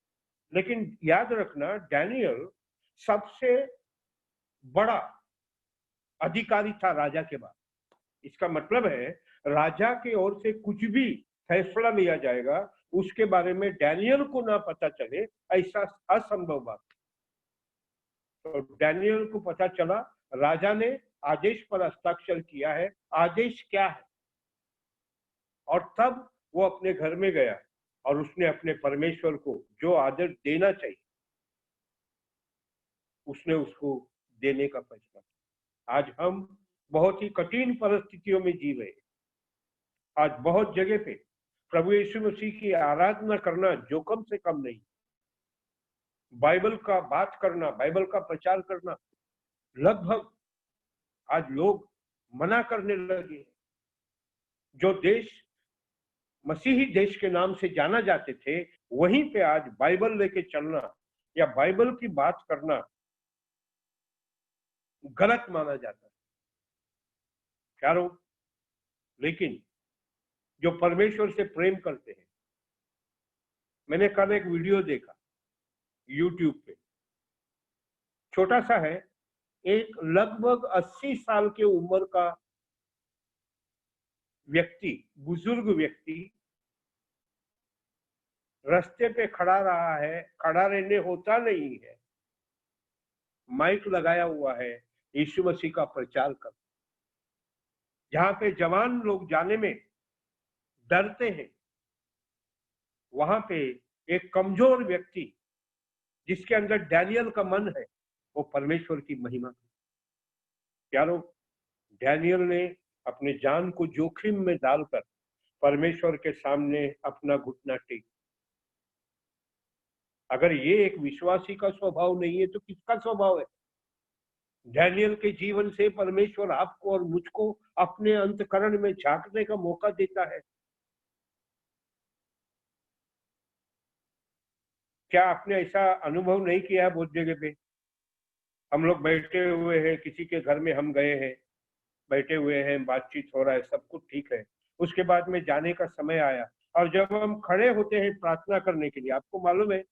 लेकिन याद रखना, डैनियल सबसे बड़ा अधिकारी था राजा के बाद। इसका मतलब है राजा की ओर से कुछ भी फैसला लिया जाएगा, उसके बारे में डैनियल को ना पता चले, ऐसा असंभव बात। तो डैनियल को पता चला राजा ने आदेश पर हस्ताक्षर किया है, आदेश क्या है, और तब वो अपने घर में गया और उसने अपने परमेश्वर को जो आदर देना चाहिए उसने उसको देने का फैसला किया। आज हम बहुत ही कठिन परिस्थितियों में जी रहे हैं। आज बहुत जगह पे प्रभु यीशु मसीह की आराधना करना जोखिम से कम नहीं। बाइबल का बात करना, बाइबल का प्रचार करना लगभग आज लोग मना करने लगे। जो देश मसीही देश के नाम से जाना जाते थे, वहीं पे आज बाइबल लेके चलना या बाइबल की बात करना गलत माना जाता है। प्यारो, लेकिन जो परमेश्वर से प्रेम करते हैं, मैंने कल एक वीडियो देखा YouTube पे, छोटा सा है, एक लगभग 80 साल के उम्र का व्यक्ति, बुजुर्ग व्यक्ति रास्ते पे खड़ा रहा है, खड़ा रहने होता नहीं है, माइक लगाया हुआ है, यीशु मसीह का प्रचार कर। जहां पे जवान लोग जाने में डरते हैं, वहां पे एक कमजोर व्यक्ति जिसके अंदर डैनियल का मन है, वो परमेश्वर की महिमा। प्यारो, डैनियल ने अपने जान को जोखिम में डालकर परमेश्वर के सामने अपना घुटना टेक। अगर ये एक विश्वासी का स्वभाव नहीं है तो किसका स्वभाव है? डैनियल के जीवन से परमेश्वर आपको और मुझको अपने अंतकरण में झांकने का मौका देता है। क्या आपने ऐसा अनुभव नहीं किया है? बहुत जगह पे हम लोग बैठे हुए हैं, किसी के घर में हम गए हैं, बैठे हुए हैं, बातचीत हो रहा है, सब कुछ ठीक है, उसके बाद में जाने का समय आया और जब हम खड़े होते हैं प्रार्थना करने के लिए, आपको मालूम है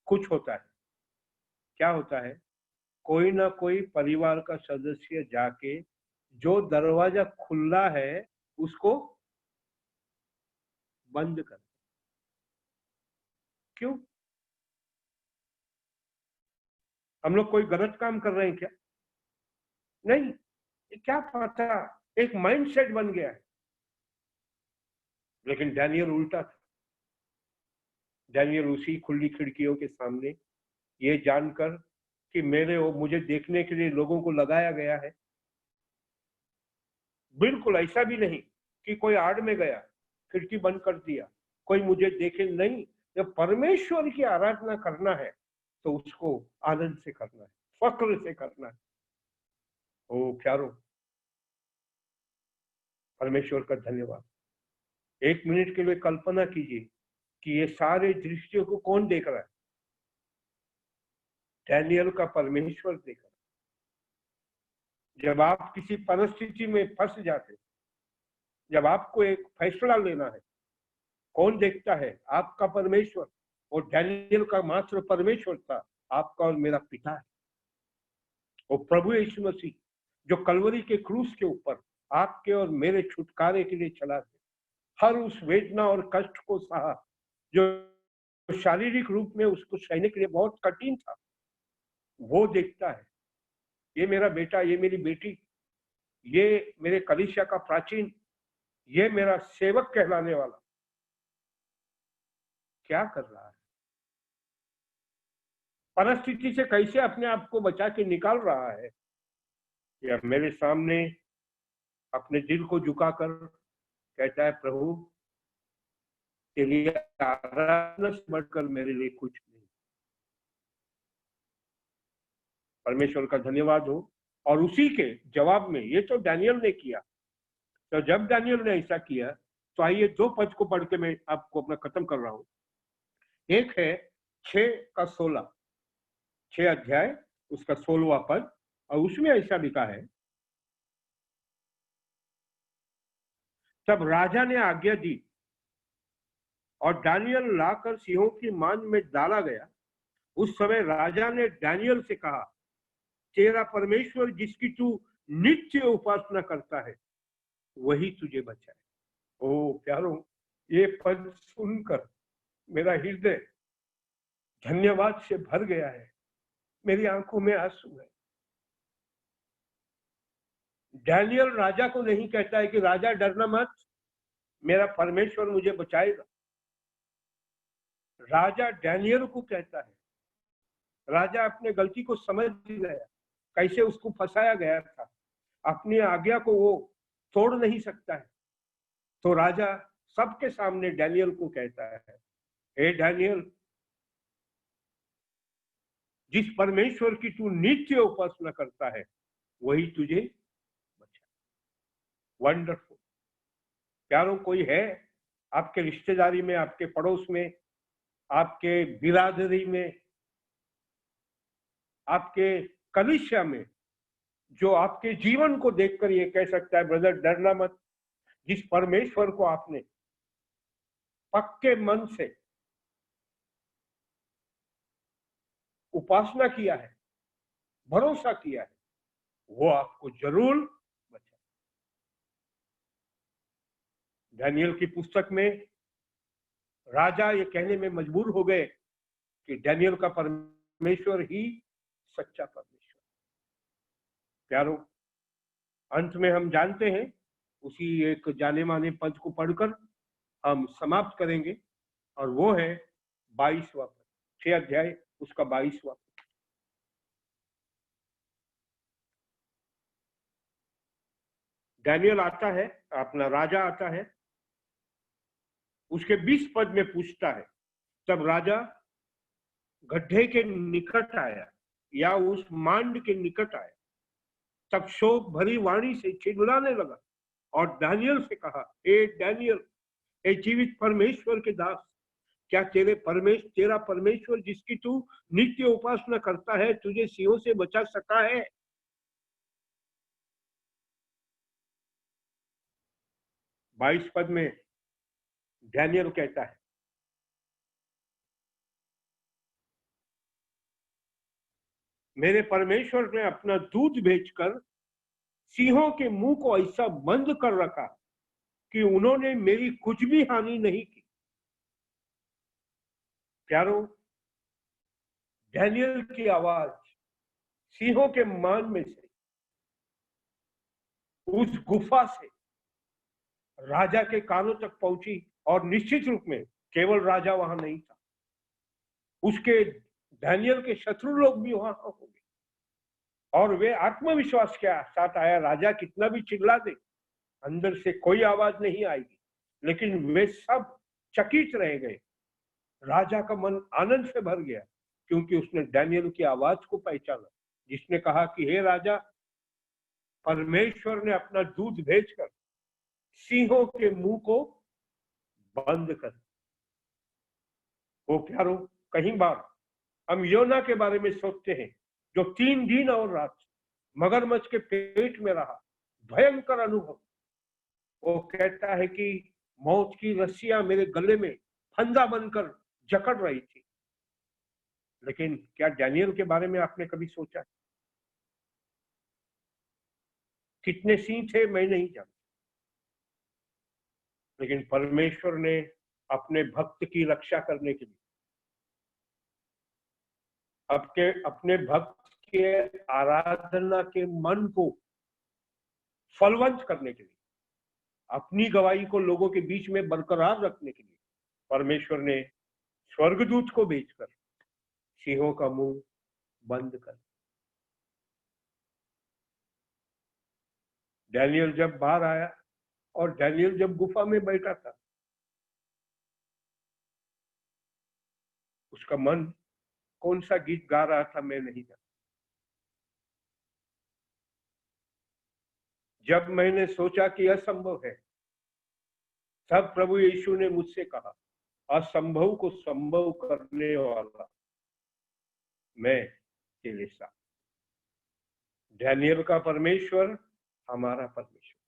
कुछ होता है। क्या होता है? कोई ना कोई परिवार का सदस्य जाके जो दरवाजा खुला है उसको बंद कर। क्यों? हम लोग कोई गलत काम कर रहे हैं क्या? नहीं, क्या पता, एक माइंडसेट बन गया है। लेकिन डैनियल उल्टा था। डैनियल उसी खुली खिड़कियों के सामने ये जानकर कि मुझे देखने के लिए लोगों को लगाया गया है, बिल्कुल ऐसा भी नहीं कि कोई आड़ में गया, खिड़की बंद कर दिया, कोई मुझे देखे नहीं। जब परमेश्वर की आराधना करना है तो उसको आनंद से करना है, फक्र से करना है। ओ प्यारो, परमेश्वर का धन्यवाद। 1 मिनट के लिए कल्पना कीजिए कि ये सारे दृश्यों को कौन देख रहा है? डैनियल का परमेश्वर देखा। जब आप किसी परिस्थिति में फंस जाते, जब आपको एक फैसला लेना है, कौन देखता है? आपका परमेश्वर। और डैनियल का मात्र परमेश्वर था आपका और मेरा पिता है। वो प्रभु यीशु मसीह जो कलवरी के क्रूस के ऊपर आपके और मेरे छुटकारे के लिए चला गया, हर उस वेदना और कष्ट को सहा जो शारीरिक रूप में उसको सहने के लिए बहुत कठिन था, वो देखता है। ये मेरा बेटा, ये मेरी बेटी, ये मेरे कलीसिया का प्राचीन, ये मेरा सेवक कहलाने वाला क्या कर रहा है, परिस्थिति से कैसे अपने आप को बचा के निकाल रहा है, या मेरे सामने अपने दिल को झुकाकर कहता है, प्रभु तेरी आराधना से बढ़कर मेरे लिए कुछ नहीं। परमेश्वर का धन्यवाद हो। और उसी के जवाब में, ये तो डैनियल ने किया, तो जब डैनियल ने ऐसा किया तो आइए 2 पद को पढ़ के मैं आपको अपना खत्म कर रहा हूं। एक है 6:16, 6 अध्याय उसका 16वां पद, और उसमें ऐसा लिखा है, तब राजा ने आज्ञा दी और डैनियल लाकर सिंहों की मान में डाला गया। उस समय राजा ने डैनियल से कहा, तेरा परमेश्वर जिसकी तू नित्य उपासना करता है वही तुझे बचाए। ओ प्यारों, ये पद सुनकर मेरा हृदय धन्यवाद से भर गया है, मेरी आंखों में आंसू है। डैनियल राजा को नहीं कहता है कि राजा डरना मत, मेरा परमेश्वर मुझे बचाएगा। राजा डैनियल को कहता है, राजा अपने गलती को समझ गया, कैसे उसको फंसाया गया था, अपनी आज्ञा को वो तोड़ नहीं सकता है। तो राजा सबके सामने डैनियल को कहता है, हे डैनियल, जिस परमेश्वर की तू नित्य उपासना करता है वही तुझे बचाए। वंडरफुल। प्यारों, कोई है आपके रिश्तेदारी में, आपके पड़ोस में, आपके बिरादरी में, आपके कलीसिया में, जो आपके जीवन को देखकर ये कह सकता है, ब्रदर डरना मत, जिस परमेश्वर को आपने पक्के मन से उपासना किया है, भरोसा किया है, वो आपको जरूर बचाए। डैनियल की पुस्तक में राजा ये कहने में मजबूर हो गए कि डैनियल का परमेश्वर ही सच्चा परमेश्वर। प्यारों, अंत में हम जानते हैं, उसी एक जाने माने पद को पढ़कर हम समाप्त करेंगे, और वो है 22वां पद, 6 अध्याय उसका 22वां। डैनियल आता है, अपना राजा आता है, उसके 20 पद में पूछता है, तब राजा गड्ढे के निकट आया या उस मांड के निकट आया, तब शोक भरी वाणी से चिल्लाने लगा और डैनियल से कहा, ए डैनियल, ए जीवित परमेश्वर के दास, क्या तेरा परमेश्वर जिसकी तू नित्य उपासना करता है तुझे सिंहों से बचा सका है? बाईस पद में डैनियल कहता है, मेरे परमेश्वर ने अपना दूध भेजकर सिंहों के मुंह को ऐसा बंद कर रखा कि उन्होंने मेरी कुछ भी हानि नहीं की। प्यारों, डैनियल की आवाज सिंहों के मान में से, उस गुफा से राजा के कानों तक पहुंची, और निश्चित रूप में केवल राजा वहां नहीं था, उसके डैनियल के शत्रु लोग भी वहां होंगे, और वे आत्मविश्वास के साथ आया, राजा कितना भी चिल्ला दे अंदर से कोई आवाज नहीं आएगी, लेकिन वे सब चकित रह गए। राजा का मन आनंद से भर गया क्योंकि उसने डैनियल की आवाज को पहचाना, जिसने कहा कि हे राजा, परमेश्वर ने अपना दूध भेजकर सिंहों के मुंह को बंद कर। वो प्यारों, कहीं बार हम योना के बारे में सोचते हैं, जो 3 दिन और रात मगरमच्छ के पेट में रहा, भयंकर अनुभव। वो कहता है कि मौत की रस्सियां मेरे गले में फंदा बनकर जकड़ रही थी। लेकिन क्या डैनियल के बारे में आपने कभी सोचा? कितने सिंह थे मैं नहीं जानता, लेकिन परमेश्वर ने अपने भक्त की रक्षा करने के लिए, अपने भक्त के आराधना के मन को फलवंत करने के लिए, अपनी गवाही को लोगों के बीच में बरकरार रखने के लिए परमेश्वर ने स्वर्गदूत को भेजकर सिंहों का मुंह बंद कर। डैनियल जब बाहर आया और डैनियल जब गुफा में बैठा था, उसका मन कौन सा गीत गा रहा था मैं नहीं जानता। जब मैंने सोचा कि असंभव है, तब प्रभु यीशु ने मुझसे कहा, असंभव को संभव करने वाला मैं तेरे साथ। डैनियल का परमेश्वर हमारा परमेश्वर।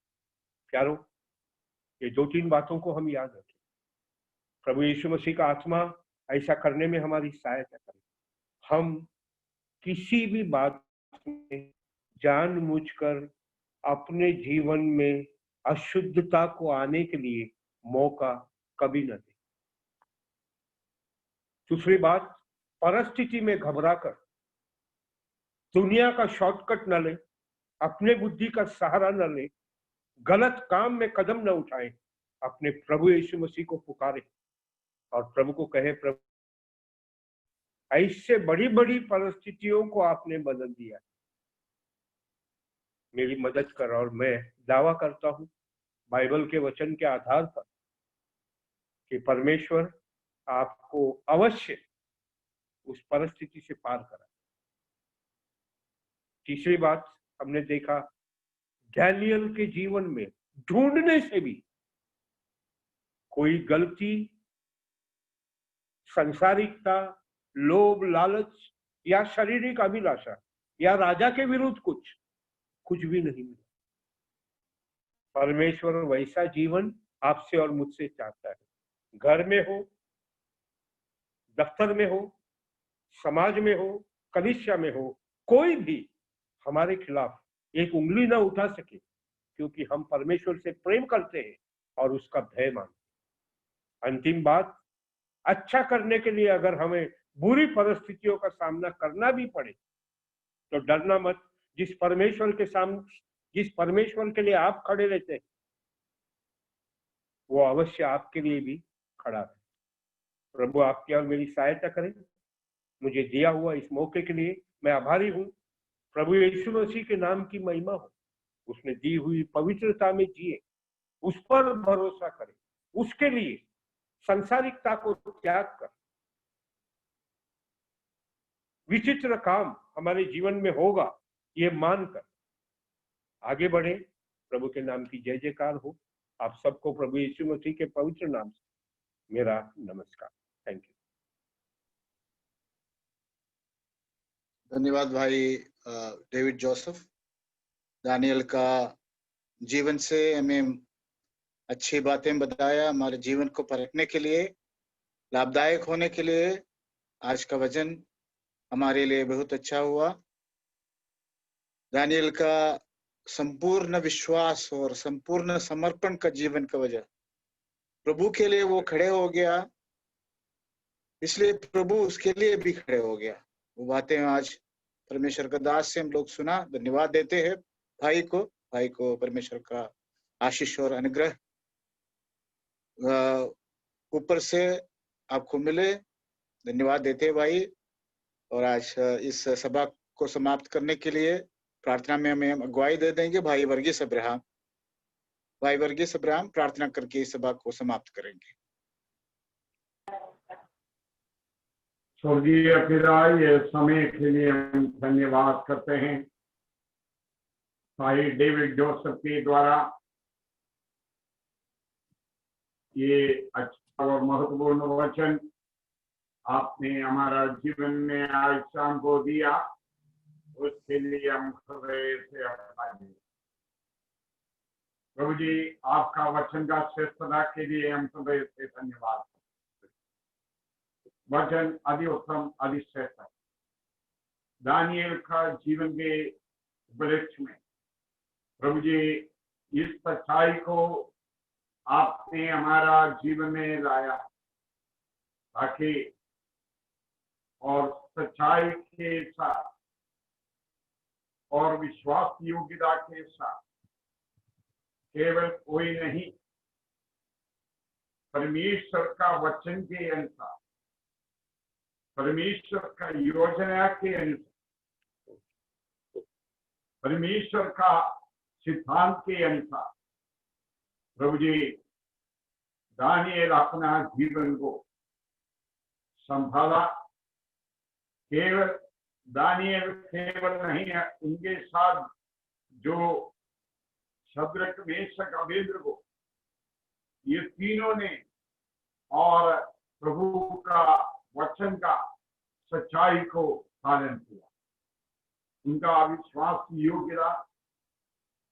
प्यारो, ये 2-3 बातों को हम याद रखें। प्रभु यीशु मसीह का आत्मा ऐसा करने में हमारी सहायता करे। हम किसी भी बात में जानबूझकर अपने जीवन में अशुद्धता को आने के लिए मौका कभी न दें। दूसरी बात, परिस्थिति में घबराकर दुनिया का शॉर्टकट न ले, अपने बुद्धि का सहारा न ले, गलत काम में कदम न उठाए, अपने प्रभु यीशु मसीह को पुकारे और प्रभु को कहे, प्रभु ऐसे बड़ी बड़ी परिस्थितियों को आपने बदल दिया, मेरी मदद कर। और मैं दावा करता हूं बाइबल के वचन के आधार पर कि परमेश्वर आपको अवश्य उस परिस्थिति से पार करा। तीसरी बात, हमने देखा डैनियल के जीवन में ढूंढने से भी कोई गलती, सांसारिकता, लोभ, लालच या शारीरिक अभिलाषा या राजा के विरुद्ध कुछ भी नहीं मिला। परमेश्वर वैसा जीवन आपसे और मुझसे चाहता है। घर में हो, दफ्तर में हो, समाज में हो, कलीसिया में हो, कोई भी हमारे खिलाफ एक उंगली ना उठा सके, क्योंकि हम परमेश्वर से प्रेम करते हैं और उसका भय मानते हैं। अंतिम बात, अच्छा करने के लिए अगर हमें बुरी परिस्थितियों का सामना करना भी पड़े तो डरना मत। जिस परमेश्वर के लिए आप खड़े रहते हैं, वो अवश्य आपके लिए भी खड़ा है। प्रभु आपकी और मेरी सहायता करें। मुझे दिया हुआ इस मौके के लिए मैं आभारी हूं। प्रभु यीशु मसीह के नाम की महिमा हो। उसने दी हुई पवित्रता में जिए, उस पर भरोसा करें, उसके लिए सांसारिकता को त्याग कर विचित्र काम हमारे जीवन में होगा ये मानकर आगे बढ़े। प्रभु के नाम की जय जयकार हो। आप सबको प्रभु यीशु मसीह के पवित्र नाम से मेरा नमस्कार। Thank you. धन्यवाद भाई डेविड जोसेफ। दानियल का जीवन से हमें अच्छी बातें बताया, हमारे जीवन को परखने के लिए, लाभदायक होने के लिए। आज का वचन हमारे लिए बहुत अच्छा हुआ। दानियल का संपूर्ण विश्वास और संपूर्ण समर्पण का जीवन का वजह प्रभु के लिए वो खड़े हो गया, इसलिए प्रभु उसके लिए भी खड़े हो गया। वो बातें आज परमेश्वर का दास से हम लोग सुना। धन्यवाद देते हैं भाई को परमेश्वर का आशीष और अनुग्रह ऊपर से आपको मिले। धन्यवाद देते हैं भाई। और आज इस सभा को समाप्त करने के लिए प्रार्थना में हमें अगुवाई दे देंगे भाई वर्गीस अब्राहम। भाई वर्गीस अब्राहम प्रार्थना करके इस सभा को समाप्त करेंगे। स्वर्गीय पिता, ये समय के लिए हम धन्यवाद करते हैं भाई डेविड जोसेफ के द्वारा ये अच्छा और महत्वपूर्ण वचन आपने हमारा जीवन में आज शाम को दिया, उसके लिए हम हृदय से आभारी हैं। प्रभु जी, आपका वचन का श्रेष्ठता के लिए हम हृदय से धन्यवाद। वचन अति उत्तम, अति श्रेष्ठ है। दानिएल का जीवन के वृक्ष में प्रभु जी इस सच्चाई को आपने हमारा जीवन में लाया, ताकि और सच्चाई के साथ और विश्वास योग्यता के साथ केवल कोई नहीं, परमेश्वर का वचन के अनुसार, परमेश्वर का योजना के अनुसार, परमेश्वर का सिद्धांत के अनुसार प्रभु जी दानिएल अपना जीवन को संभाला। केवल दानिएल केवल नहीं है, उनके साथ जो शद्रक, मेशक, अबेदनगो, ये तीनों ने और प्रभु का वचन का सच्चाई को पालन किया। उनका विश्वास योग्यता,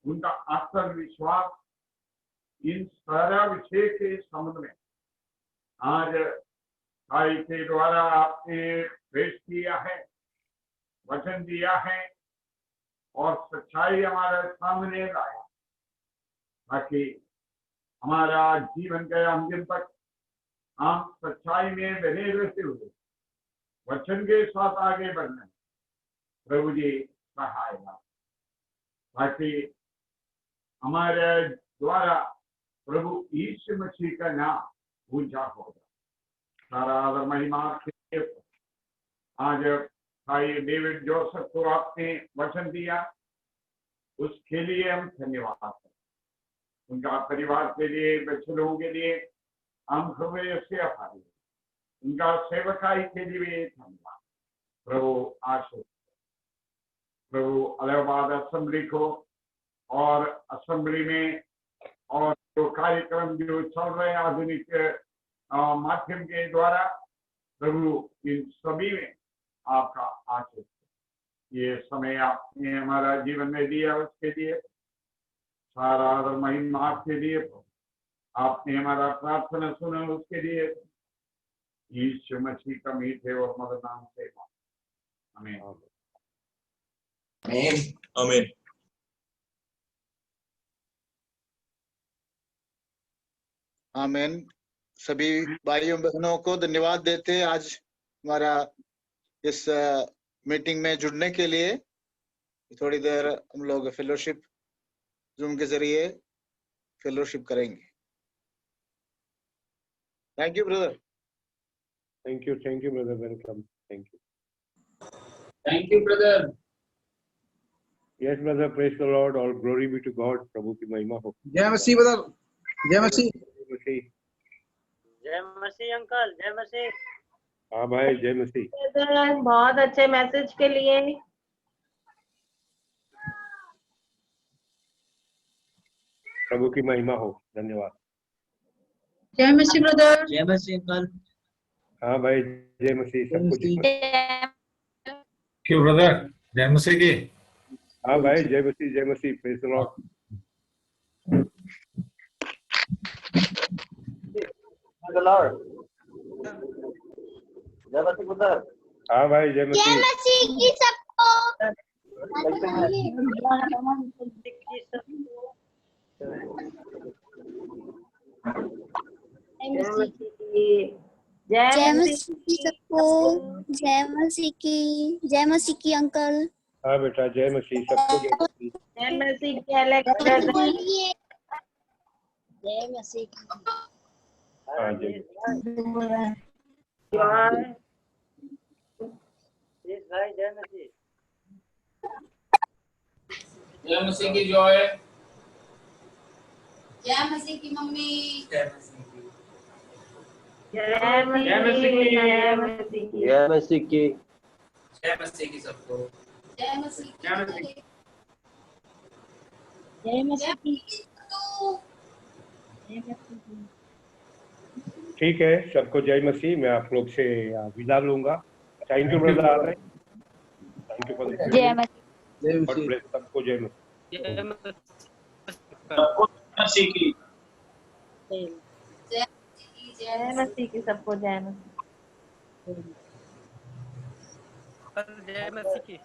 उनका आत्मविश्वास, इन सारा विषय के संबंध में आज भाई के द्वारा आपने पेश किया है, वचन दिया है और सच्चाई हमारे सामने लाया, ताकि हमारा जीवन के अंतिम तक हम सच्चाई में बने रहते हुए वचन के साथ आगे बढ़ने प्रभु जी सहाय करें, ताकि हमारे द्वारा प्रभु यीशु मसीह का नाम ऊंचा होगा। सारा आदर महिमा के आज भाई डेविड जोसेफ को आपने वचन दिया, उसके लिए हम धन्यवाद हैं। उनका परिवार के लिए, बच्चे लोगों के लिए हम हृदय से आभारी हैं। उनका सेवकाई के लिए धन्यवाद। प्रभु आशीष, प्रभु इलाहाबाद असेंबली को और असेंबली में और जो कार्यक्रम जो चल रहे हैं आधुनिक माध्यम के द्वारा, प्रभु इन सभी में आपका आशीष। ये समय आपने हमारा जीवन में दिया, उसके लिए सारा और महिमा आपके लिए। आपने हमारा प्रार्थना सुना, उसके लिए यीशु मसीह का मीठे और मधुर नाम से आमीन। आमीन। आमीन। सभी भाइयों बहनों को धन्यवाद देते हैं आज हमारा इस मीटिंग में जुड़ने के लिए। थोड़ी देर हम लोग फेलोशिप जूम के जरिए फेलोशिप करेंगे। Thank you brother. Thank you brother, welcome. Thank you brother. Yes brother, praise the Lord, all glory be to God. प्रभु की महिमा हो। जय मसीह ब्रदर, जय मसीह। जय मसीह अंकल, जय मसीह। हाँ भाई, जय मसीह। बहुत अच्छे मैसेज के लिए। प्रभु की महिमा हो। धन्यवाद। जय मसीह ब्रदर। जय मसीह अंकल। हाँ भाई, जय मसीह। सब कुछ क्यों ब्रदर, जय मसीह की। हाँ भाई, जय मसीह। Praise the Lord. जय मसीह ब्रदर। हाँ भाई, जय मसीह की सबको। जय मसीह की सबको। जय मसीह की अंकल। हाँ बेटा, जय मसीह सबको। जय मसीह की अलेक्जेंडर। जय मसीह की। हाँ, जय जय मसीह। जय मसीह की जॉय। जय मसीह की मम्मी। जय मसीह की। जय मसीह की। जय मसीह की। जय मसीह की सबको। जय मसीह की। जय मसीह की। जय मसीह की। ठीक है, सबको जय मसीह। मैं आप लोग से विदा लूंगा। थैंक यू ब्रदर आदर, थैंक यू फॉर द जय मसीह। जय गॉड मसीह। ब्लेस सबको। जय मसीह। सबको मसीह की जय मसीह की सबको जय मसीह। जय मसीह की।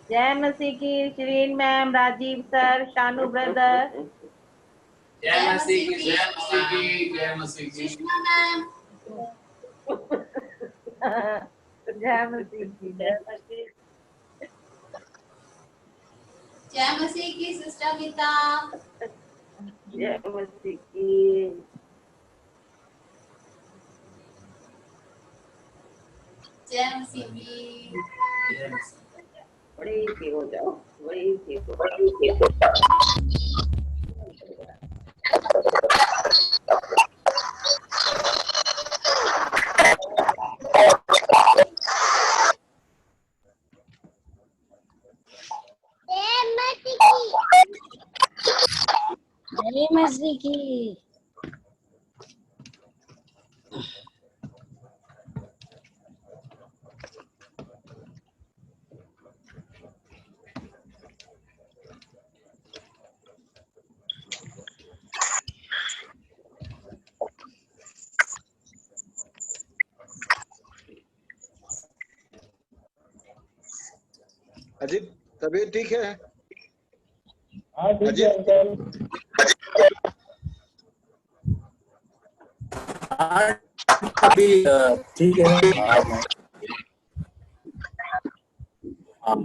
जय मसीह की Shirin ma'am, Rajiv sir, Shanu brother. जय मसीह की, जय मसीह की, जय मसीह की। सुषमा मैम। जय मसीह की, जय मसीह। जय मसीह की सिस्टर गीता। जय मसीह की। जय मसीह की। बड़ी सी हो जाओ, बड़ी सी हो जाओ। जय मसीह की। अजीत, तबीयत ठीक है? हाँ ठीक है अजीत, अंकल। अभी ठीक है। हाँ।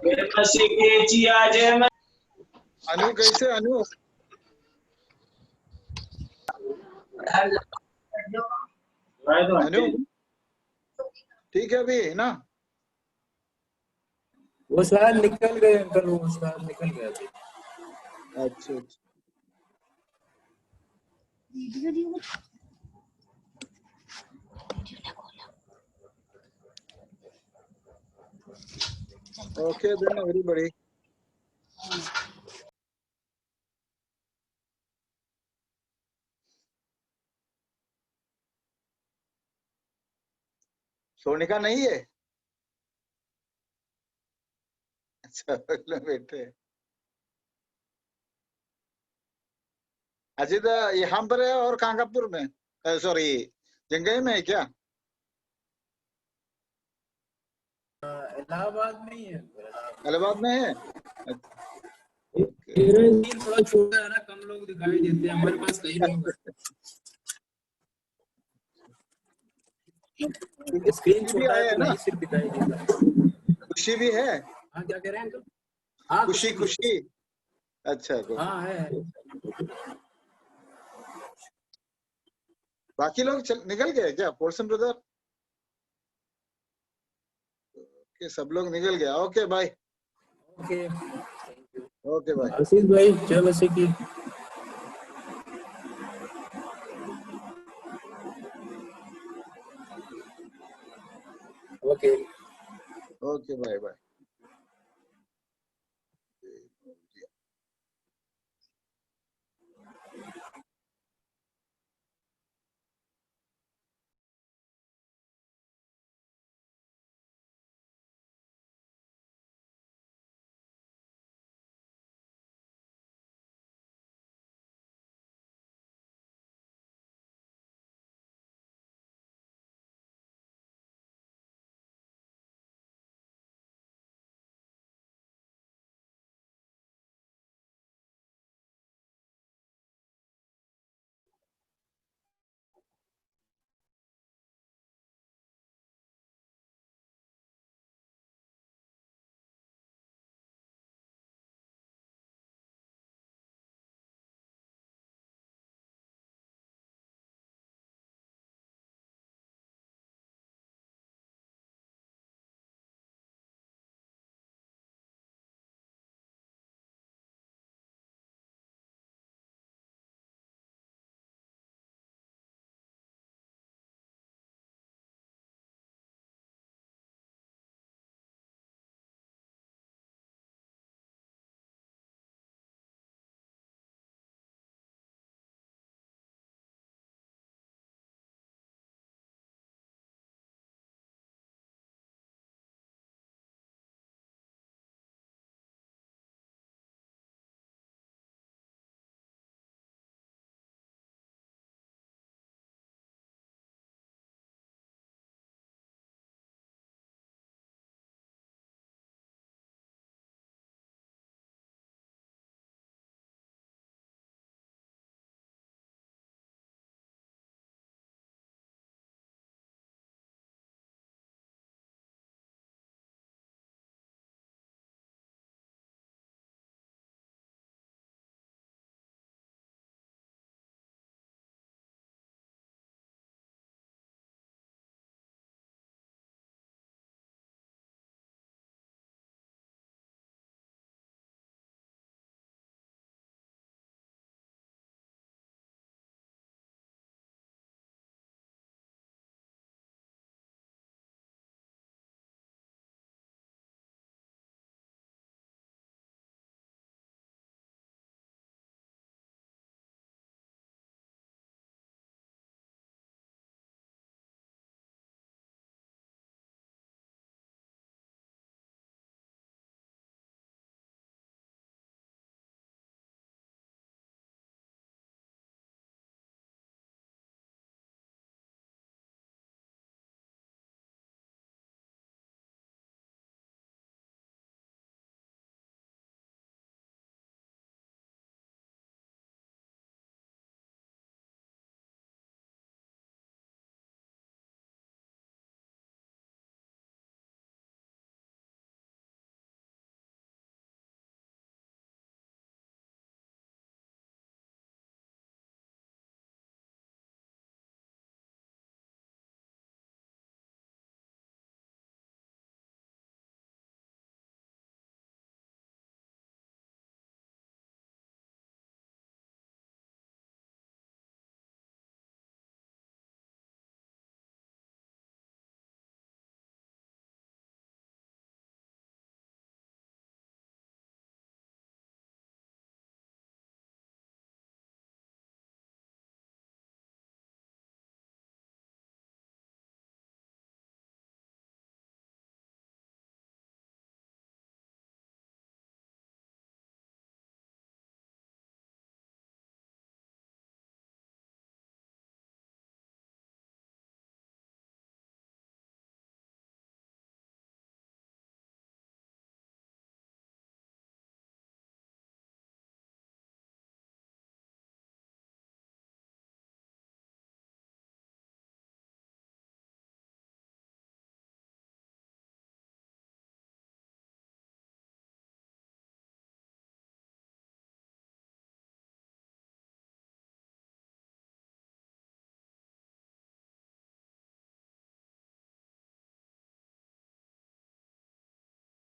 जय मसीह की जिया, जय मसीह। अनु कैसे? अनु अनु ठीक है अभी ना? वो शायद निकल गए अंकल, वो शायद निकल गए थे। अच्छा अच्छा। Okay then everybody. सोनिका नहीं है? अच्छा बैठे। अजीत यहाँ पर है और कांगापुर में, सॉरी जंगई में है क्या? इलाहाबाद में ही है। इलाहाबाद में है। थोड़ा छोटा है ना, कम लोग दिखाई देते हैं, हमारे पास कई लोग हैं। स्क्रीन भी छोटा आया है है तो ना? नहीं सिर्फ दिखाई देता। खुशी भी है? हाँ क्या कह रहे हैं अंकल? हाँ खुशी खुशी। अच्छा हाँ है। बाकी लोग निकल गए क्या? पोर्सन ब्रदर के सब लोग निकल गया। Okay bye. Okay okay bye. Ashish भाई, जय मसीह की। Okay okay bye bye.